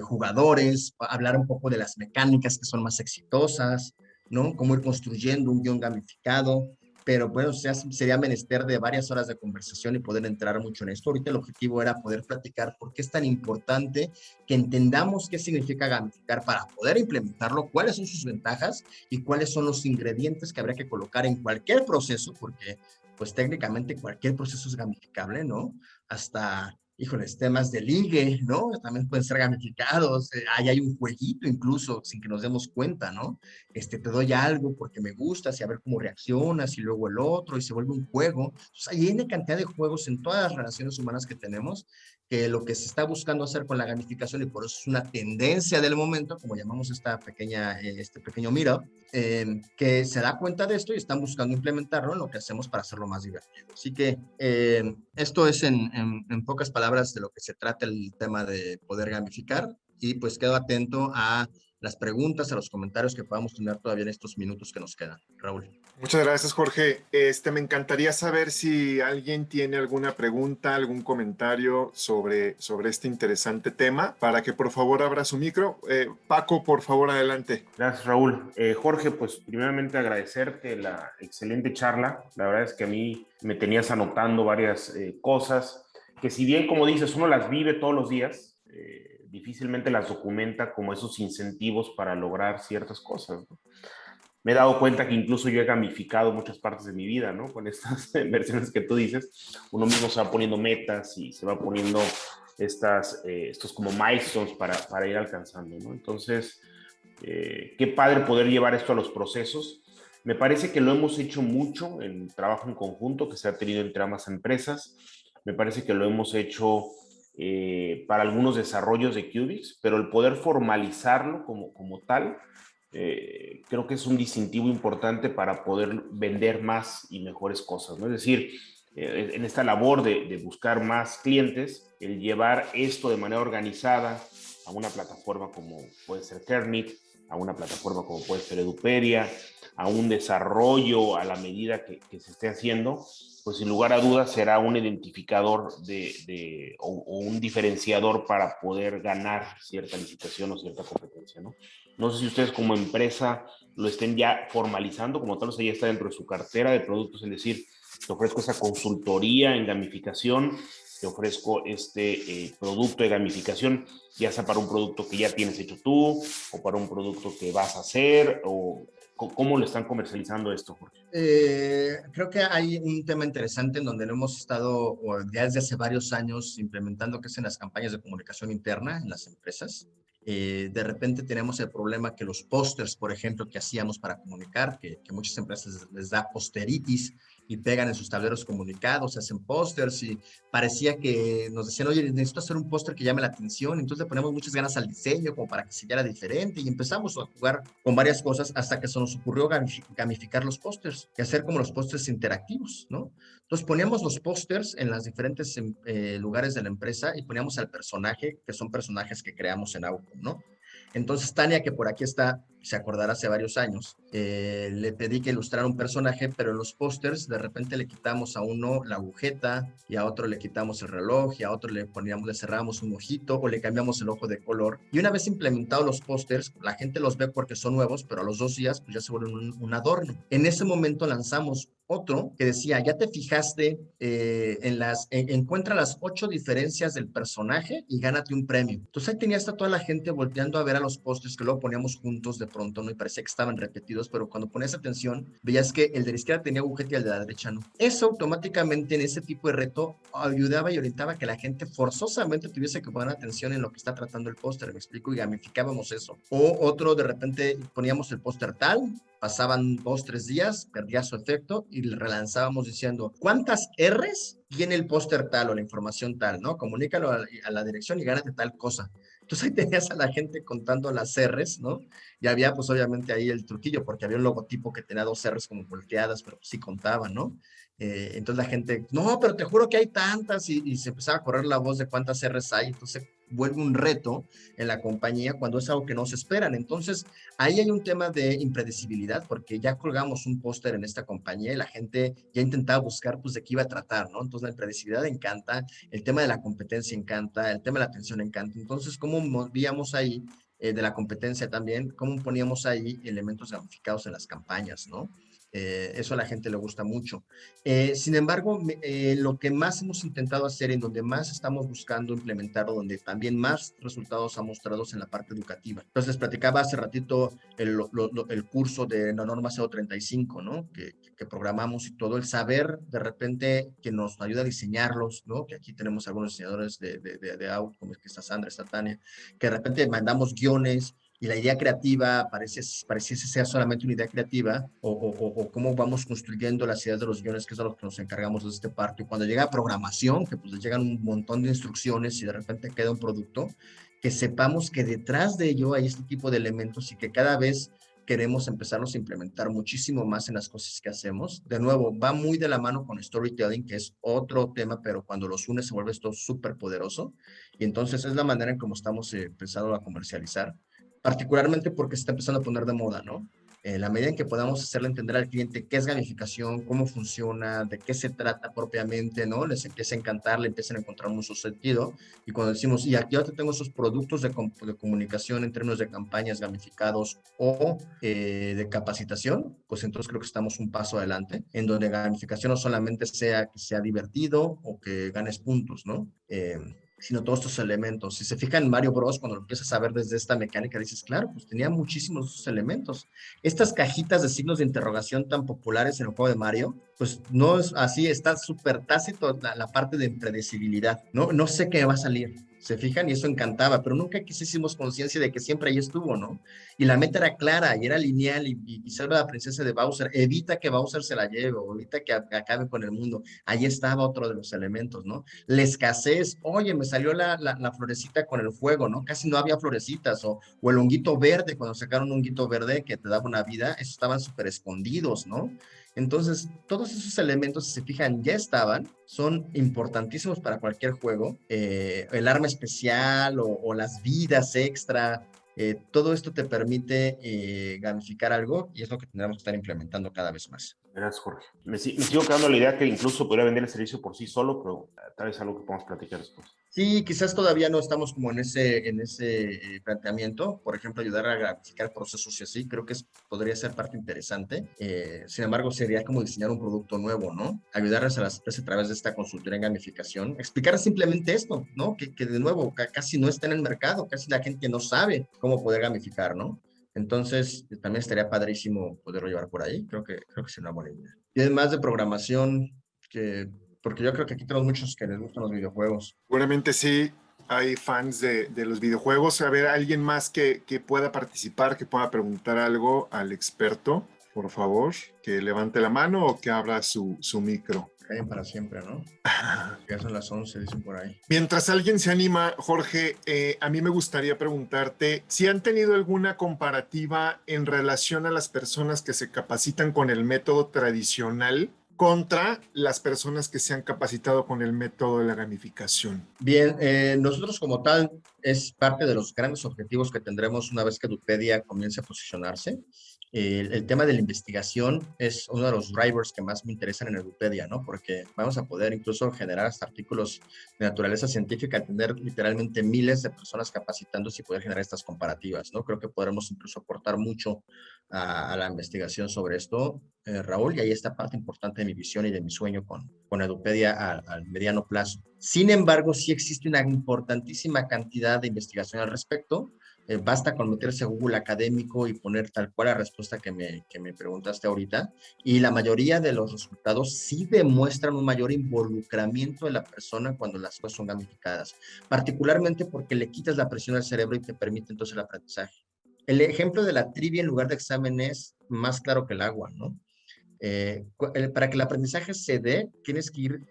jugadores, hablar un poco de las mecánicas que son más exitosas, ¿no? Cómo ir construyendo un guión gamificado, pero bueno, sería menester de varias horas de conversación y poder entrar mucho en esto. Ahorita el objetivo era poder platicar por qué es tan importante que entendamos qué significa gamificar para poder implementarlo, cuáles son sus ventajas y cuáles son los ingredientes que habría que colocar en cualquier proceso, porque pues técnicamente cualquier proceso es gamificable, ¿no? Hasta híjoles, temas de ligue, ¿no? También pueden ser gamificados, ahí hay un jueguito incluso, sin que nos demos cuenta, ¿no? Te doy algo porque me gustas y a ver cómo reaccionas y luego el otro y se vuelve un juego. Entonces, hay una cantidad de juegos en todas las relaciones humanas que tenemos que lo que se está buscando hacer con la gamificación y por eso es una tendencia del momento, como llamamos este pequeño meetup, que se da cuenta de esto y están buscando implementarlo en lo que hacemos para hacerlo más divertido. Así que esto es en pocas palabras de lo que se trata el tema de poder gamificar y pues quedo atento a las preguntas, a los comentarios que podamos tener todavía en estos minutos que nos quedan. Raúl. Muchas gracias, Jorge. Me encantaría saber si alguien tiene alguna pregunta, algún comentario sobre este interesante tema, para que por favor abra su micro. Paco, por favor, adelante. Gracias, Raúl. Jorge, pues primeramente agradecerte la excelente charla. La verdad es que a mí me tenías anotando varias cosas que si bien, como dices, uno las vive todos los días, difícilmente las documenta como esos incentivos para lograr ciertas cosas, ¿no? Me he dado cuenta que incluso yo he gamificado muchas partes de mi vida, ¿no? Con estas versiones que tú dices, uno mismo se va poniendo metas y se va poniendo estos como milestones para ir alcanzando, ¿no? Entonces, qué padre poder llevar esto a los procesos. Me parece que lo hemos hecho mucho en trabajo en conjunto que se ha tenido entre ambas empresas. Me parece que lo hemos hecho para algunos desarrollos de Qubix, pero el poder formalizarlo como tal, creo que es un distintivo importante para poder vender más y mejores cosas, ¿no? Es decir, en esta labor de buscar más clientes, el llevar esto de manera organizada a una plataforma como puede ser Kernit, a una plataforma como puede ser Edupedia, a un desarrollo a la medida que se esté haciendo, pues sin lugar a dudas será un identificador o un diferenciador para poder ganar cierta licitación o cierta competencia, ¿no? No sé si ustedes como empresa lo estén ya formalizando como tal, o sea, ya está dentro de su cartera de productos, es decir, te ofrezco esa consultoría en gamificación, te ofrezco este producto de gamificación, ya sea para un producto que ya tienes hecho tú o para un producto que vas a hacer, o ¿cómo lo están comercializando esto, Jorge? Creo que hay un tema interesante en donde lo hemos estado ya desde hace varios años implementando, que es en las campañas de comunicación interna en las empresas. De repente tenemos el problema que los pósters, por ejemplo, que hacíamos para comunicar, que muchas empresas les da posteritis y pegan en sus tableros comunicados, hacen pósters y parecía que nos decían, oye, necesito hacer un póster que llame la atención, entonces le ponemos muchas ganas al diseño como para que se viera diferente y empezamos a jugar con varias cosas hasta que se nos ocurrió gamificar los pósters y hacer como los pósters interactivos, ¿no? Entonces poníamos los pósters en los diferentes lugares de la empresa y poníamos al personaje, que son personajes que creamos en Outcome, ¿no? Entonces Tania, que por aquí está, se acordará hace varios años, le pedí que ilustrara un personaje, pero en los pósters de repente le quitamos a uno la agujeta y a otro le quitamos el reloj y a otro le cerramos un ojito o le cambiamos el ojo de color. Y una vez implementados los pósters, la gente los ve porque son nuevos, pero a los 2 días pues ya se vuelven un adorno. En ese momento lanzamos otro que decía, ya te fijaste encuentra las 8 diferencias del personaje y gánate un premio. Entonces ahí tenía hasta toda la gente volteando a ver a los pósters que luego poníamos juntos de pronto, ¿no? Y parecía que estaban repetidos, pero cuando ponías atención, veías que el de la izquierda tenía agujeta y el de la derecha no. Eso automáticamente en ese tipo de reto ayudaba y orientaba a que la gente forzosamente tuviese que poner atención en lo que está tratando el póster, me explico, y gamificábamos eso. O otro, de repente poníamos el póster tal, pasaban 2, 3 días, perdía su efecto y le relanzábamos diciendo, ¿cuántas R's tiene el póster tal o la información tal, ¿no? Comunícalo a la dirección y gánate tal cosa. Entonces ahí tenías a la gente contando las R's, ¿no? Y había pues obviamente ahí el truquillo, porque había un logotipo que tenía 2 R's como volteadas, pero sí contaba, ¿no? Entonces la gente, no, pero te juro que hay tantas, y se empezaba a correr la voz de cuántas R's hay, entonces vuelve un reto en la compañía cuando es algo que no se esperan. Entonces ahí hay un tema de impredecibilidad, porque ya colgamos un póster en esta compañía y la gente ya intentaba buscar pues de qué iba a tratar, ¿no? Entonces la impredecibilidad encanta, el tema de la competencia encanta, el tema de la atención encanta. Entonces, ¿cómo movíamos ahí de la competencia también? ¿Cómo poníamos ahí elementos gamificados en las campañas, ¿no? Eso a la gente le gusta mucho. Sin embargo, lo que más hemos intentado hacer, en donde más estamos buscando implementar, o donde también más resultados ha mostrado, es en la parte educativa. Entonces, les platicaba hace ratito el curso de la norma CO35, ¿no? Que programamos y todo, el saber de repente que nos ayuda a diseñarlos, ¿no? Que aquí tenemos algunos diseñadores de out, como es que está Sandra, está Tania, que de repente mandamos guiones y la idea creativa pareciese ser solamente una idea creativa, o cómo vamos construyendo las ideas de los guiones, que es a lo que nos encargamos de este parto. Y cuando llega a programación, que pues les llegan un montón de instrucciones y de repente queda un producto, que sepamos que detrás de ello hay este tipo de elementos y que cada vez queremos empezarlos a implementar muchísimo más en las cosas que hacemos. De nuevo, va muy de la mano con storytelling, que es otro tema, pero cuando los unes se vuelve esto súper poderoso. Y entonces es la manera en cómo estamos empezando a comercializar, particularmente porque se está empezando a poner de moda, ¿no? La medida en que podamos hacerle entender al cliente qué es gamificación, cómo funciona, de qué se trata propiamente, ¿no? Les empieza a encantar, le empiezan a encontrar mucho sentido. Y cuando decimos, y aquí yo te tengo esos productos de comunicación en términos de campañas gamificados o de capacitación, pues entonces creo que estamos un paso adelante, en donde gamificación no solamente sea que sea divertido o que ganes puntos, ¿no? sino todos estos elementos. Si se fijan en Mario Bros, cuando lo empiezas a ver desde esta mecánica, dices, claro, pues tenía muchísimos de esos elementos. Estas cajitas de signos de interrogación tan populares en el juego de Mario, pues no es así, está súper tácito la parte de impredecibilidad. No sé qué va a salir. Se fijan, y eso encantaba, pero nunca hicimos conciencia de que siempre ahí estuvo, ¿no? Y la meta era clara y era lineal y salva a la princesa de Bowser, evita que Bowser se la lleve o evita que acabe con el mundo. Ahí estaba otro de los elementos, ¿no? La escasez, oye, me salió la florecita con el fuego, ¿no? Casi no había florecitas, o el honguito verde, cuando sacaron un honguito verde que te daba una vida, esos estaban súper escondidos, ¿no? Entonces, todos esos elementos, si se fijan, ya estaban, son importantísimos para cualquier juego. El arma especial o las vidas extra, todo esto te permite gamificar algo y es lo que tendremos que estar implementando cada vez más. Gracias, Jorge. Me sigo quedando la idea que incluso podría vender el servicio por sí solo, pero tal vez algo que podamos platicar después. Sí, quizás todavía no estamos como en ese planteamiento. Por ejemplo, ayudar a gamificar procesos y así, creo que podría ser parte interesante. Sin embargo, sería como diseñar un producto nuevo, ¿no? Ayudarles a las empresas a través de esta consultoría en gamificación. Explicar simplemente esto, ¿no? Que de nuevo, casi no está en el mercado, casi la gente no sabe cómo poder gamificar, ¿no? Entonces, también estaría padrísimo poderlo llevar por ahí. Creo que sería una buena idea. Y además de programación, porque yo creo que aquí tenemos muchos que les gustan los videojuegos. Seguramente sí, hay fans de los videojuegos. A ver, alguien más que pueda participar, que pueda preguntar algo al experto, por favor, que levante la mano o que abra su micro. Callen para siempre, ¿no? Ya son las 11, dicen por ahí. Mientras alguien se anima, Jorge, a mí me gustaría preguntarte si han tenido alguna comparativa en relación a las personas que se capacitan con el método tradicional contra las personas que se han capacitado con el método de la gamificación. Bien, nosotros como tal es parte de los grandes objetivos que tendremos una vez que Edupedia comience a posicionarse. El tema de la investigación es uno de los drivers que más me interesan en Edupedia, ¿no? Porque vamos a poder incluso generar hasta artículos de naturaleza científica, tener literalmente miles de personas capacitándose y poder generar estas comparativas, ¿no? Creo que podremos incluso aportar mucho a la investigación sobre esto, Raúl, y ahí está parte importante de mi visión y de mi sueño con Edupedia al mediano plazo. Sin embargo, sí existe una importantísima cantidad de investigación al respecto. Basta con meterse a Google académico y poner tal cual la respuesta que me preguntaste ahorita, y la mayoría de los resultados sí demuestran un mayor involucramiento de la persona cuando las cosas son gamificadas, particularmente porque le quitas la presión al cerebro y te permite entonces el aprendizaje. El ejemplo de la trivia en lugar de examen es más claro que el agua, ¿no? Para que el aprendizaje se dé, tienes que ir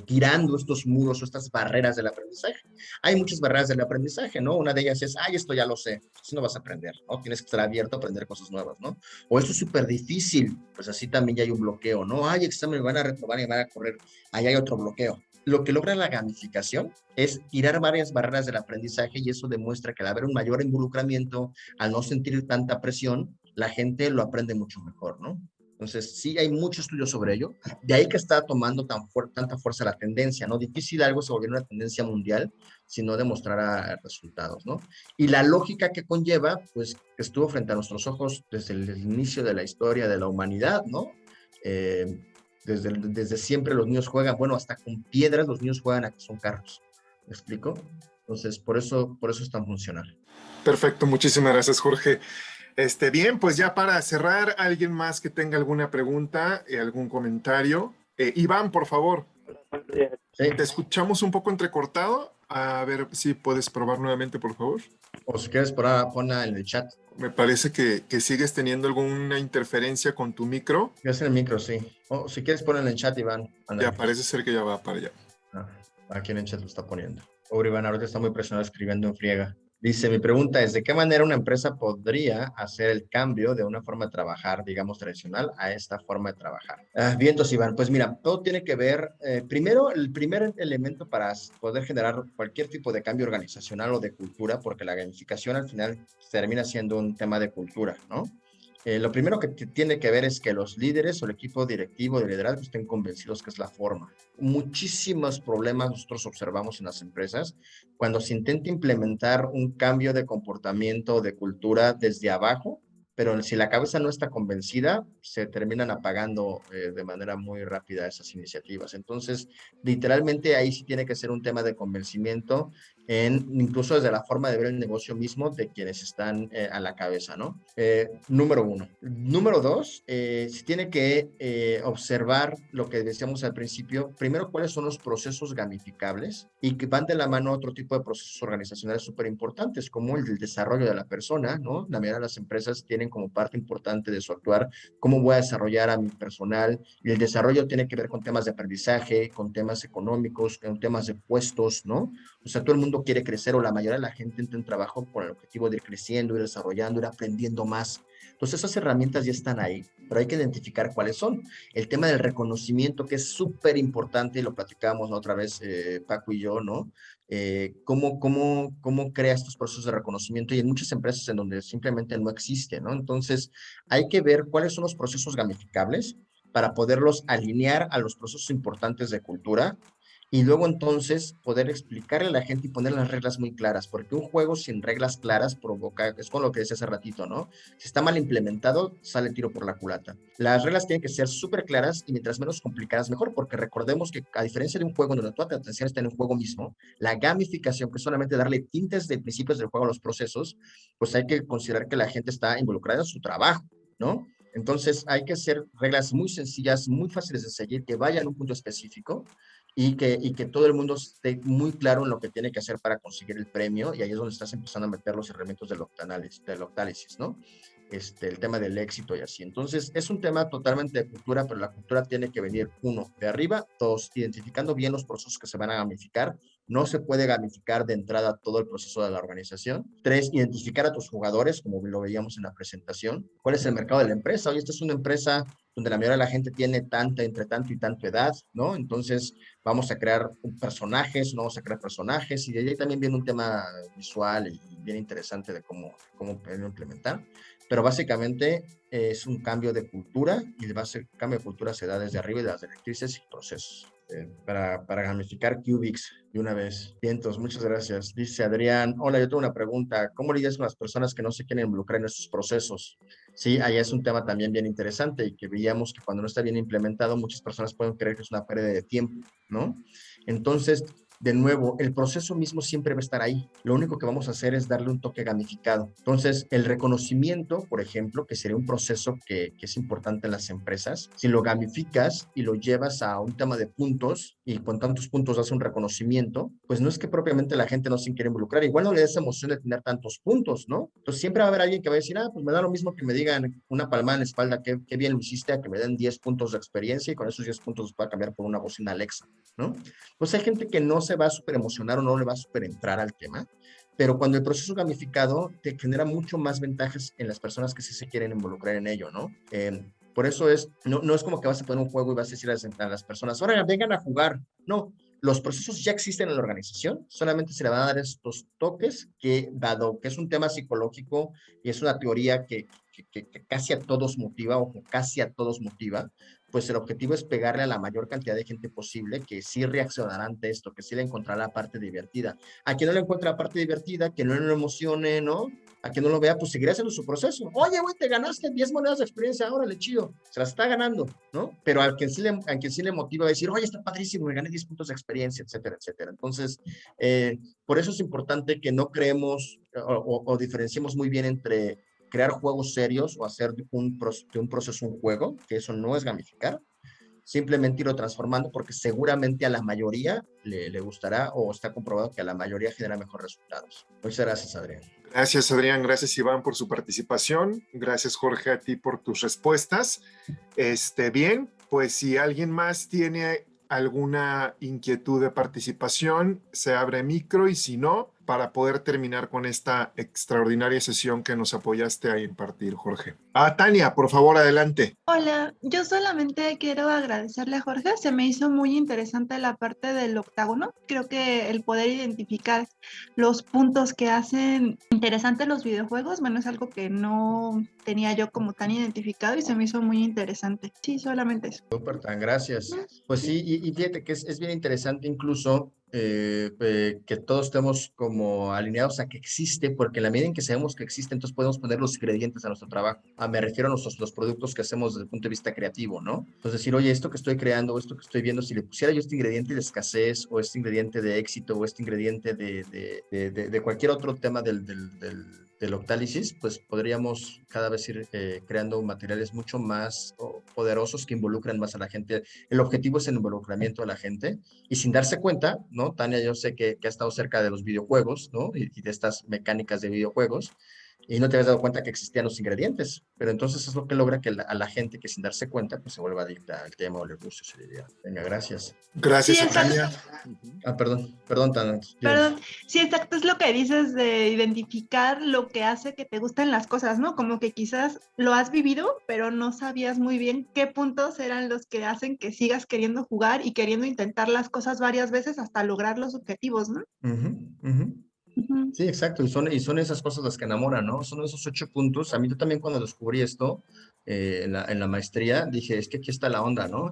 tirando estos muros o estas barreras del aprendizaje. Hay muchas barreras del aprendizaje, ¿no? Una de ellas es, ay, esto ya lo sé, así no vas a aprender, ¿no? Tienes que estar abierto a aprender cosas nuevas, ¿no? O esto es súper difícil, pues así también ya hay un bloqueo, ¿no? Ay, examen, me van a reprobar y me van a correr, ahí hay otro bloqueo. Lo que logra la gamificación es tirar varias barreras del aprendizaje y eso demuestra que al haber un mayor involucramiento, al no sentir tanta presión, la gente lo aprende mucho mejor, ¿no? Entonces, sí hay mucho estudio sobre ello. De ahí que está tomando tanta fuerza la tendencia, ¿no? Difícil algo se volviera una tendencia mundial si no demostrara resultados, ¿no? Y la lógica que conlleva, pues, estuvo frente a nuestros ojos desde el inicio de la historia de la humanidad, ¿no? Desde siempre los niños juegan, bueno, hasta con piedras los niños juegan a que son carros. ¿Me explico? Entonces, por eso es tan funcional. Perfecto, muchísimas gracias, Jorge. Bien, pues ya para cerrar, ¿alguien más que tenga alguna pregunta, algún comentario? Iván, por favor. Sí. Te escuchamos un poco entrecortado. A ver si puedes probar nuevamente, por favor. O si quieres, ponla en el chat. Me parece que sigues teniendo alguna interferencia con tu micro. Es en el micro, sí. O si quieres, ponla en el chat, Iván. Ya parece ser que ya va para allá. Aquí en el chat lo está poniendo. Pobre Iván, ahorita está muy presionado escribiendo en friega. Dice, mi pregunta es, ¿de qué manera una empresa podría hacer el cambio de una forma de trabajar, digamos, tradicional a esta forma de trabajar? Bien, entonces, Iván, pues mira, todo tiene que ver, primero, el primer elemento para poder generar cualquier tipo de cambio organizacional o de cultura, porque la gamificación al final termina siendo un tema de cultura, ¿no? Lo primero que tiene que ver es que los líderes o el equipo directivo de liderazgo estén convencidos que es la forma. Muchísimos problemas nosotros observamos en las empresas cuando se intenta implementar un cambio de comportamiento o de cultura desde abajo, pero si la cabeza no está convencida, se terminan apagando de manera muy rápida esas iniciativas. Entonces, literalmente ahí sí tiene que ser un tema de convencimiento, incluso desde la forma de ver el negocio mismo de quienes están a la cabeza, ¿no? Número uno. Número dos, se tiene que observar lo que decíamos al principio, primero cuáles son los procesos gamificables y que van de la mano a otro tipo de procesos organizacionales súper importantes, como el del desarrollo de la persona, ¿no? La mayoría de las empresas tienen como parte importante de su actuar cómo voy a desarrollar a mi personal, y el desarrollo tiene que ver con temas de aprendizaje, con temas económicos, con temas de puestos, ¿no? O sea, todo el mundo quiere crecer, o la mayoría de la gente entra en trabajo con el objetivo de ir creciendo, ir desarrollando, ir aprendiendo más. Entonces esas herramientas ya están ahí, pero hay que identificar cuáles son. El tema del reconocimiento, que es súper importante, y lo platicábamos la otra vez, Paco y yo, ¿no? ¿Cómo crea estos procesos de reconocimiento? Y en muchas empresas en donde simplemente no existe, ¿no? Entonces hay que ver cuáles son los procesos gamificables para poderlos alinear a los procesos importantes de cultura, y luego entonces poder explicarle a la gente y poner las reglas muy claras, porque un juego sin reglas claras provoca, es con lo que decía hace ratito, ¿no? Si está mal implementado, sale tiro por la culata. Las reglas tienen que ser súper claras y mientras menos complicadas mejor, porque recordemos que a diferencia de un juego donde toda tu atención está en el juego mismo, la gamificación, que es solamente darle tintes de principios del juego a los procesos, pues hay que considerar que la gente está involucrada en su trabajo, ¿no? Entonces hay que hacer reglas muy sencillas, muy fáciles de seguir, que vayan a un punto específico, y que todo el mundo esté muy claro en lo que tiene que hacer para conseguir el premio, y ahí es donde estás empezando a meter los elementos del octálisis, ¿no? El tema del éxito y así. Entonces, es un tema totalmente de cultura, pero la cultura tiene que venir, uno, de arriba, dos, identificando bien los procesos que se van a gamificar. No se puede gamificar de entrada todo el proceso de la organización. Tres, identificar a tus jugadores, como lo veíamos en la presentación. ¿Cuál es el mercado de la empresa? Oye, esta es una empresa donde la mayoría de la gente tiene entre tanto y tanto edad, ¿no? Entonces, vamos a crear personajes, no vamos a crear personajes, y de ahí también viene un tema visual y bien interesante de cómo poderlo implementar. Pero básicamente es un cambio de cultura, y el cambio de cultura se da desde arriba, y de las directrices y procesos. Para gamificar Cubix de una vez. Vientos, muchas gracias. Dice Adrián, hola, yo tengo una pregunta. ¿Cómo lidias con las personas que no se quieren involucrar en estos procesos? Sí, allá es un tema también bien interesante, y que veíamos que cuando no está bien implementado, muchas personas pueden creer que es una pérdida de tiempo, ¿no? Entonces, de nuevo, el proceso mismo siempre va a estar ahí. Lo único que vamos a hacer es darle un toque gamificado. Entonces, el reconocimiento, por ejemplo, que sería un proceso que es importante en las empresas, si lo gamificas y lo llevas a un tema de puntos, y con tantos puntos das un reconocimiento, pues no es que propiamente la gente no se quiera involucrar. Igual no le da esa emoción de tener tantos puntos, ¿no? Entonces, siempre va a haber alguien que va a decir, pues me da lo mismo que me digan una palmada en la espalda, qué bien lo hiciste, a que me den 10 puntos de experiencia, y con esos 10 puntos los pueda cambiar por una bocina Alexa, ¿no? Pues hay gente que no se va a súper emocionar o no le va a súper entrar al tema, pero cuando el proceso gamificado te genera mucho más ventajas en las personas que sí se quieren involucrar en ello, ¿no? Por eso no es como que vas a poner un juego y vas a decir a las personas, ahora vengan a jugar. No, los procesos ya existen en la organización, solamente se le van a dar estos toques que, dado que es un tema psicológico y es una teoría que casi a todos motiva, o casi a todos motiva, pues el objetivo es pegarle a la mayor cantidad de gente posible que sí reaccionará ante esto, que sí le encontrará la parte divertida. A quien no le encuentra la parte divertida, que no lo emocione, ¿no? A quien no lo vea, pues seguirá haciendo su proceso. Oye, güey, te ganaste 10 monedas de experiencia, órale, chido. Se las está ganando, ¿no? Pero a quien sí le motiva a decir, oye, está padrísimo, me gané 10 puntos de experiencia, etcétera, etcétera. Entonces, por eso es importante que no creemos o diferenciemos muy bien entre crear juegos serios o hacer de un proceso un juego, que eso no es gamificar, simplemente irlo transformando, porque seguramente a la mayoría le gustará, o está comprobado que a la mayoría genera mejores resultados. Muchas gracias, Adrián. Gracias, Adrián. Gracias, Iván, por su participación. Gracias, Jorge, a ti por tus respuestas. Bien, pues si alguien más tiene alguna inquietud de participación, se abre micro, y si no, para poder terminar con esta extraordinaria sesión que nos apoyaste a impartir, Jorge. Tania, por favor, adelante. Hola, yo solamente quiero agradecerle a Jorge, se me hizo muy interesante la parte del octágono. Creo que el poder identificar los puntos que hacen interesantes los videojuegos, bueno, es algo que no tenía yo como tan identificado y se me hizo muy interesante. Sí, solamente eso. Súper, tan gracias. Pues sí, y fíjate que es bien interesante incluso que todos estemos como alineados a que existe, porque en la medida en que sabemos que existe, entonces podemos poner los ingredientes a nuestro trabajo. Me refiero a los productos que hacemos desde el punto de vista creativo, ¿no? Entonces decir, oye, esto que estoy creando, o esto que estoy viendo, si le pusiera yo este ingrediente de escasez, o este ingrediente de éxito, o este ingrediente de cualquier otro tema del Octálisis, pues podríamos cada vez ir creando materiales mucho más poderosos que involucran más a la gente. El objetivo es el involucramiento de la gente y sin darse cuenta, ¿no? Tania, yo sé que ha estado cerca de los videojuegos, ¿no? Y de estas mecánicas de videojuegos y no te habías dado cuenta que existían los ingredientes, pero entonces es lo que logra que a la gente que sin darse cuenta pues se vuelva adicta al tema o le guste su idea. Venga, gracias. Gracias, Sí, exacto. Tania. Perdón, Tania. Perdón, sí, exacto, es lo que dices de identificar lo que hace que te gusten las cosas, ¿no? Como que quizás lo has vivido, pero no sabías muy bien qué puntos eran los que hacen que sigas queriendo jugar y queriendo intentar las cosas varias veces hasta lograr los objetivos, ¿no? Sí, exacto, y son esas cosas las que enamoran, ¿no? Son esos 8 puntos. A mí yo también cuando descubrí esto en la maestría, dije, es que aquí está la onda, ¿no?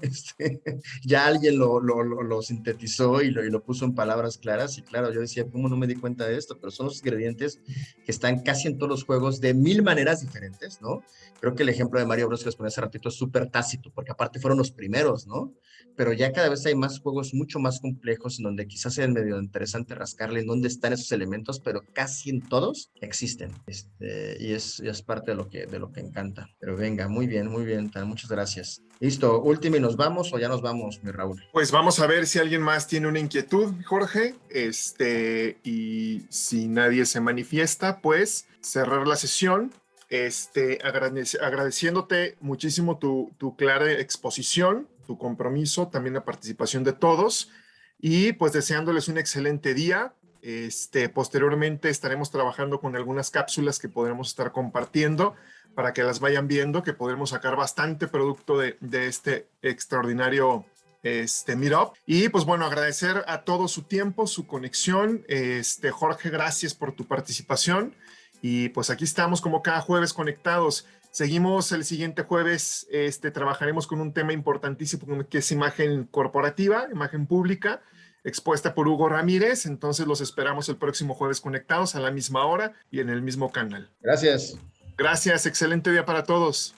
Ya alguien lo sintetizó y lo puso en palabras claras, y claro, yo decía, ¿cómo no me di cuenta de esto? Pero son los ingredientes que están casi en todos los juegos de 1000 maneras diferentes, ¿no? Creo que el ejemplo de Mario Bros que les ponía hace ratito es súper tácito, porque aparte fueron los primeros, ¿no? Pero ya cada vez hay más juegos mucho más complejos en donde quizás sea medio interesante rascarle en dónde están esos elementos, pero casi en todos existen. Y es parte de lo que encanta. Pero venga, muy bien, muchas gracias. Listo, último y nos vamos o ya nos vamos, mi Raúl. Pues vamos a ver si alguien más tiene una inquietud, Jorge. Y si nadie se manifiesta, pues cerrar la sesión. Agradeciéndote muchísimo tu clara exposición, tu compromiso, también la participación de todos, y pues deseándoles un excelente día. Posteriormente estaremos trabajando con algunas cápsulas que podremos estar compartiendo para que las vayan viendo, que podremos sacar bastante producto de este extraordinario Meetup. Y pues bueno, agradecer a todos su tiempo, su conexión. Jorge, gracias por tu participación. Y pues aquí estamos como cada jueves conectados. Seguimos el siguiente jueves, trabajaremos con un tema importantísimo que es imagen corporativa, imagen pública, expuesta por Hugo Ramírez. Entonces los esperamos el próximo jueves conectados a la misma hora y en el mismo canal. Gracias. Gracias, excelente día para todos.